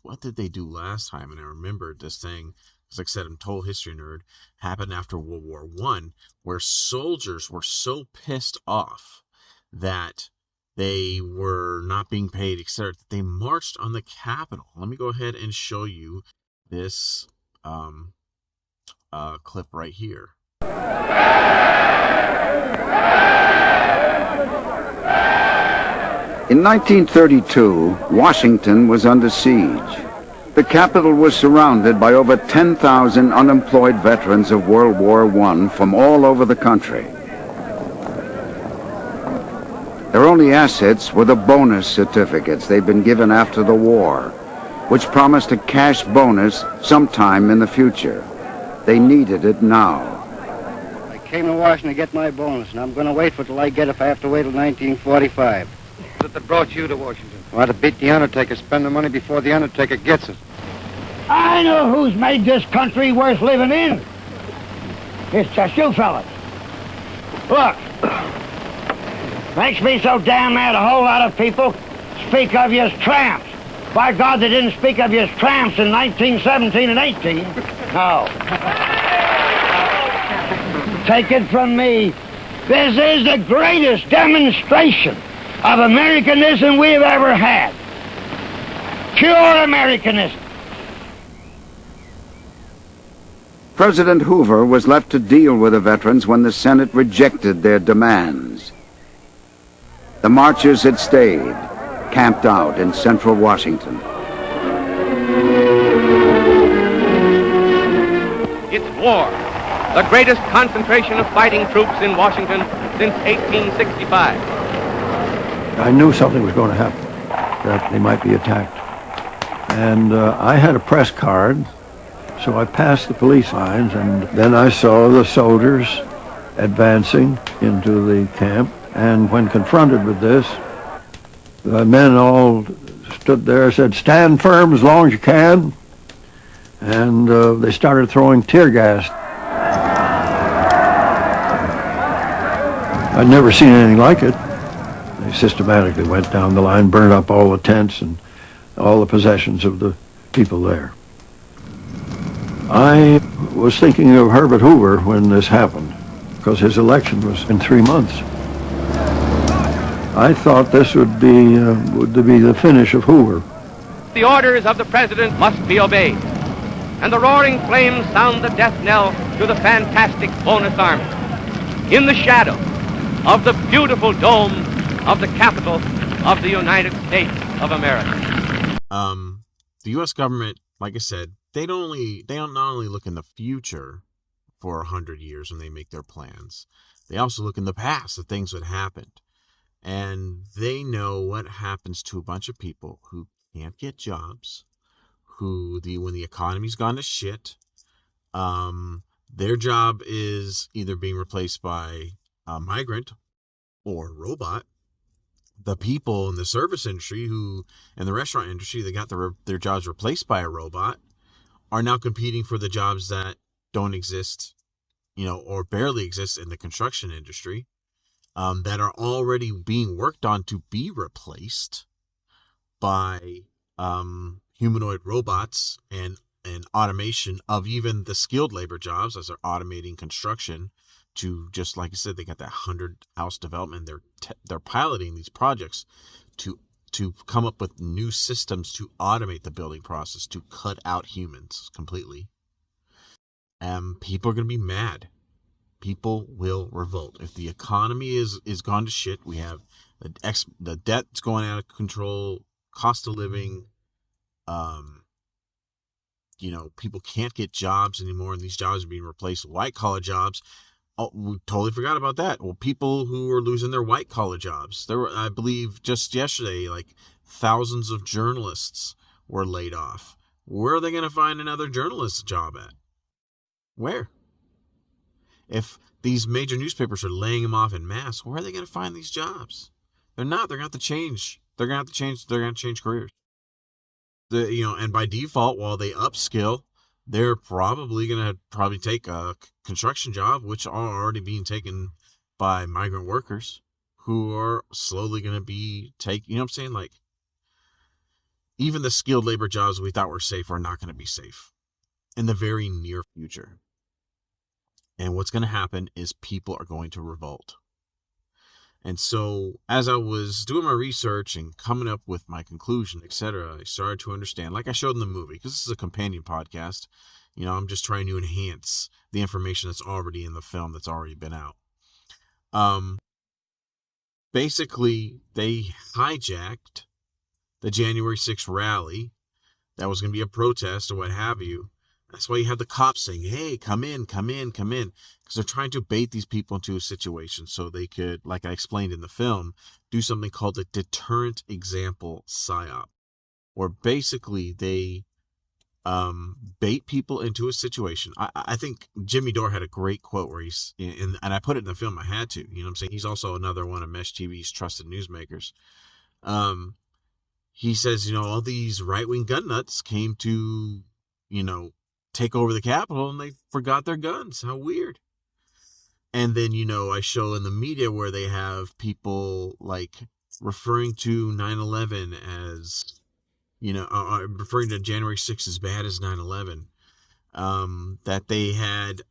What did they do last time? And I remembered this thing, as like I said, I'm a total history nerd, happened after World War I, where soldiers were so pissed off that they were not being paid, etc., that they marched on the Capitol. Let me go ahead and show you this clip right here. In 1932, Washington was under siege. The Capitol was surrounded by over 10,000 unemployed veterans of World War I from all over the country. Their only assets were the bonus certificates they'd been given after the war, which promised a cash bonus sometime in the future. They needed it now. I came to Washington to get my bonus, and I'm going to wait for it till I get it if I have to wait till 1945. What is it that brought you to Washington? I want to beat the Undertaker, spend the money before the Undertaker gets it. I know who's made this country worth living in. It's just you fellas. Look, makes me so damn mad a whole lot of people speak of you as tramps. By God, they didn't speak of you as tramps in 1917 and 18. No. Take it from me, this is the greatest demonstration of Americanism we've ever had. Pure Americanism. President Hoover was left to deal with the veterans when the Senate rejected their demands. The marchers had stayed, camped out in central Washington. It's war, the greatest concentration of fighting troops in Washington since 1865. I knew something was going to happen, that they might be attacked. And I had a press card, so I passed the police lines, and then I saw the soldiers advancing into the camp. And when confronted with this, the men all stood there and said, "Stand firm as long as you can." And they started throwing tear gas. I'd never seen anything like it. They systematically went down the line, burned up all the tents and all the possessions of the people there. I was thinking of Herbert Hoover when this happened, because his election was in 3 months. I thought this would be the finish of Hoover. The orders of the president must be obeyed, and the roaring flames sound the death knell to the fantastic bonus army. In the shadow of the beautiful dome of the Capitol of the United States of America. The U.S. government, like I said, they don't not only look in the future for 100 years when they make their plans, they also look in the past at things that happened. And they know what happens to a bunch of people who can't get jobs, when the economy's gone to shit, their job is either being replaced by a migrant or a robot. The people in the service industry and the restaurant industry that got their jobs replaced by a robot are now competing for the jobs that don't exist, or barely exist in the construction industry, that are already being worked on to be replaced by humanoid robots and automation of even the skilled labor jobs as they're automating construction to just, like I said, they got that 100-house development. They're piloting these projects to come up with new systems to automate the building process, to cut out humans completely. And people are going to be mad. People will revolt. If the economy is gone to shit, we have the debt's going out of control, cost of living, people can't get jobs anymore, and these jobs are being replaced with white-collar jobs. Oh, we totally forgot about that. Well, people who are losing their white-collar jobs. There were, I believe, just yesterday, like, thousands of journalists were laid off. Where are they going to find another journalist job at? Where? If these major newspapers are laying them off en masse, where are they going to find these jobs? They're not. They're going to have to change. They're going to change careers. And by default, while they upskill, they're probably going to take a construction job, which are already being taken by migrant workers who are slowly going to be taken. You know what I'm saying? Like, even the skilled labor jobs we thought were safe are not going to be safe in the very near future. And what's going to happen is people are going to revolt. And so as I was doing my research and coming up with my conclusion, etc., I started to understand, like I showed in the movie, because this is a companion podcast, I'm just trying to enhance the information that's already in the film that's already been out. Basically, they hijacked the January 6th rally that was going to be a protest or what have you. That's why you have the cops saying, hey, come in. Because they're trying to bait these people into a situation so they could, like I explained in the film, do something called a deterrent example PSYOP. Where basically they bait people into a situation. I think Jimmy Dore had a great quote where and I put it in the film, I had to. You know what I'm saying? He's also another one of Mesh TV's trusted newsmakers. He says, all these right-wing gun nuts came to, take over the Capitol and they forgot their guns. How weird. And then, I show in the media where they have people like referring to 9/11 as, referring to January 6th as bad as 9/11. That they had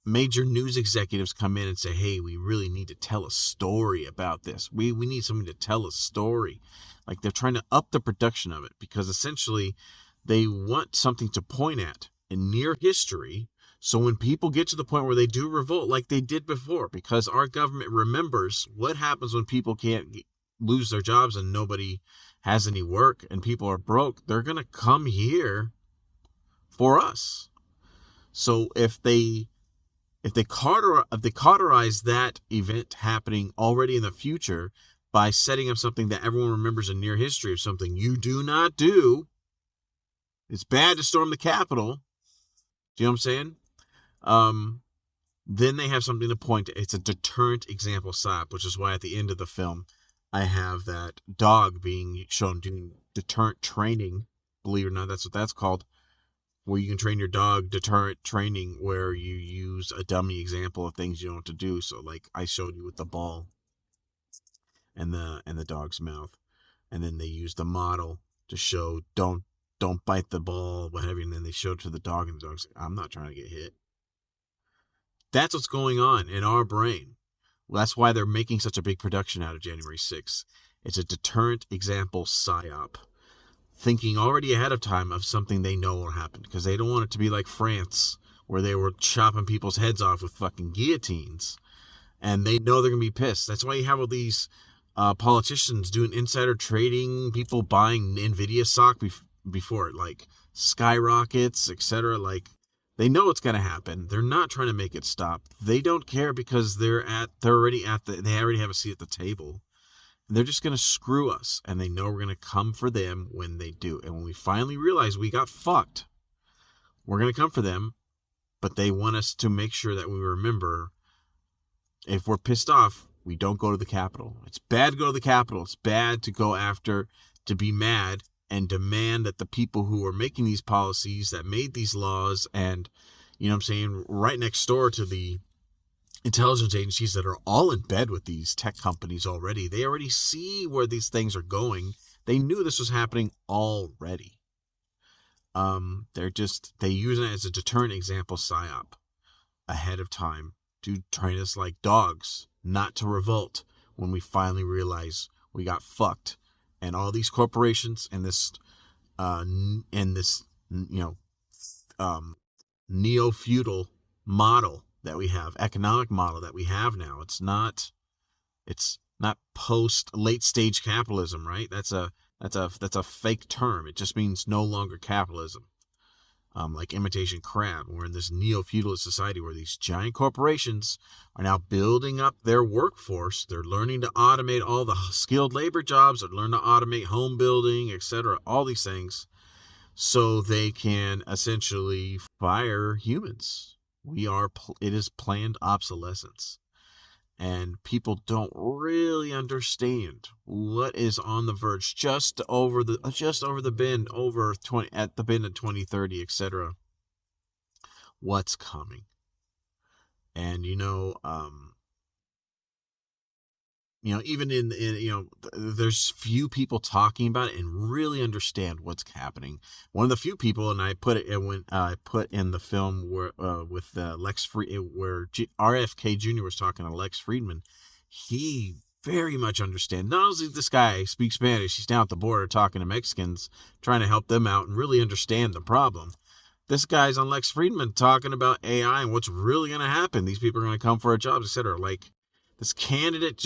major news executives come in and say, hey, we really need to tell a story about this. We need someone to tell a story. Like, they're trying to up the production of it because essentially they want something to point at in near history. So when people get to the point where they do revolt like they did before, because our government remembers what happens when people can't lose their jobs and nobody has any work and people are broke, they're going to come here for us. So if they cauterize that event happening already in the future by setting up something that everyone remembers in near history of something you do not do, it's bad to storm the Capitol. Do you know what I'm saying? Then they have something to point to. It's a deterrent example PSYOP, which is why at the end of the film, I have that dog being shown doing deterrent training. Believe it or not, that's what that's called. Where you can train your dog, deterrent training, where you use a dummy example of things you don't want to do. So like I showed you with the ball and the dog's mouth. And then they use the model to show don't bite the ball, what have you, and then they show it to the dog, and the dog's like, I'm not trying to get hit. That's what's going on in our brain. Well, that's why they're making such a big production out of January 6th. It's a deterrent example PSYOP. Thinking already ahead of time of something they know will happen, because they don't want it to be like France, where they were chopping people's heads off with fucking guillotines, and they know they're going to be pissed. That's why you have all these politicians doing insider trading, people buying NVIDIA stock before it like skyrockets, etc. Like, they know it's going to happen. They're not trying to make it stop. They don't care because they already have a seat at the table. And they're just going to screw us, and they know we're going to come for them when they do. And when we finally realize we got fucked, we're going to come for them, but they want us to make sure that we remember, if we're pissed off, we don't go to the Capitol. It's bad to go to the Capitol. It's bad to go after, to be mad and demand that the people who are making these policies, that made these laws, and, you know what I'm saying, right next door to the intelligence agencies that are all in bed with these tech companies already. They already see where these things are going. They knew this was happening already. They use it as a deterrent example PSYOP ahead of time to train us like dogs, not to revolt when we finally realize we got fucked. And all these corporations and this neo-feudal model that we have, economic model that we have now, it's not post late stage capitalism, right? That's a fake term. It just means no longer capitalism. Like imitation crab. We're in this neo-feudalist society where these giant corporations are now building up their workforce. They're learning to automate all the skilled labor jobs. They're learning to automate home building, etc. All these things, so they can essentially fire humans. It is planned obsolescence. And people don't really understand what is on the verge, just over the bend, at the bend of 2030, etc. What's coming? And even there's few people talking about it and really understand what's happening. One of the few people, and I put it in when I put in the film where with Lex Friedman, where RFK Jr. was talking to Lex Friedman, he very much understands. Not only does this guy speak Spanish, he's down at the border talking to Mexicans, trying to help them out and really understand the problem. This guy's on Lex Friedman talking about AI and what's really going to happen. These people are going to come for our jobs, etc. Like, this candidate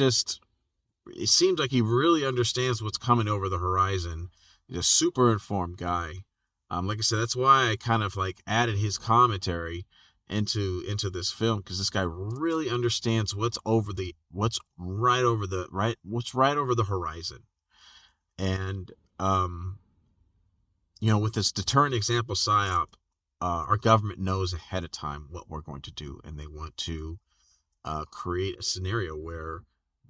it seems like he really understands what's coming over the horizon. He's a super informed guy. Like I said, that's why I kind of like added his commentary into this film, because this guy really understands what's right over the horizon. And with this deterrent example PSYOP, our government knows ahead of time what we're going to do, and they want to create a scenario where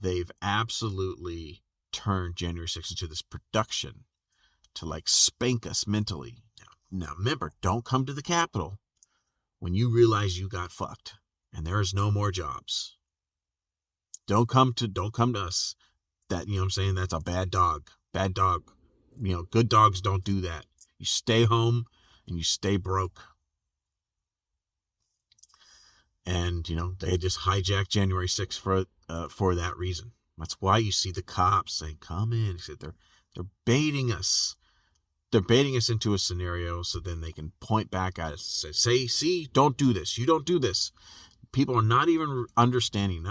they've absolutely turned January 6th into this production to like spank us mentally. Now remember, don't come to the Capitol when you realize you got fucked and there is no more jobs. Don't come to us. That, I'm saying, that's a bad dog. Bad dog. Good dogs don't do that. You stay home and you stay broke. And, they just hijacked January 6th for that reason. That's why you see the cops saying, come in. They're baiting us. They're baiting us into a scenario so then they can point back at us and say, see, don't do this. You don't do this. People are not even understanding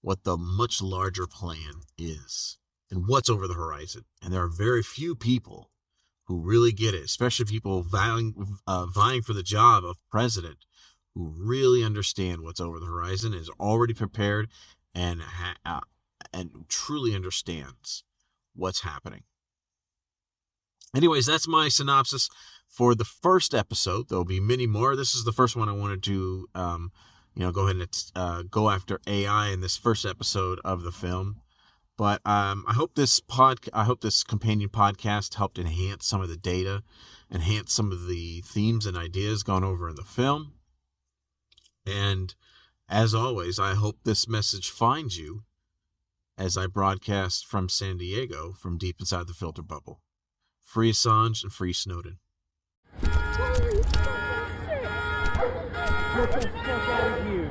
what the much larger plan is and what's over the horizon. And there are very few people who really get it, especially people vying for the job of president, who really understand what's over the horizon, is already prepared, and truly understands what's happening. Anyways, that's my synopsis for the first episode. There'll be many more. This is the first one I wanted to, go ahead and go after AI in this first episode of the film. But I hope this companion podcast helped enhance some of the data, enhance some of the themes and ideas gone over in the film. And as always, I hope this message finds you as I broadcast from San Diego, from deep inside the filter bubble. Free Assange and free Snowden. Get the fuck out of here.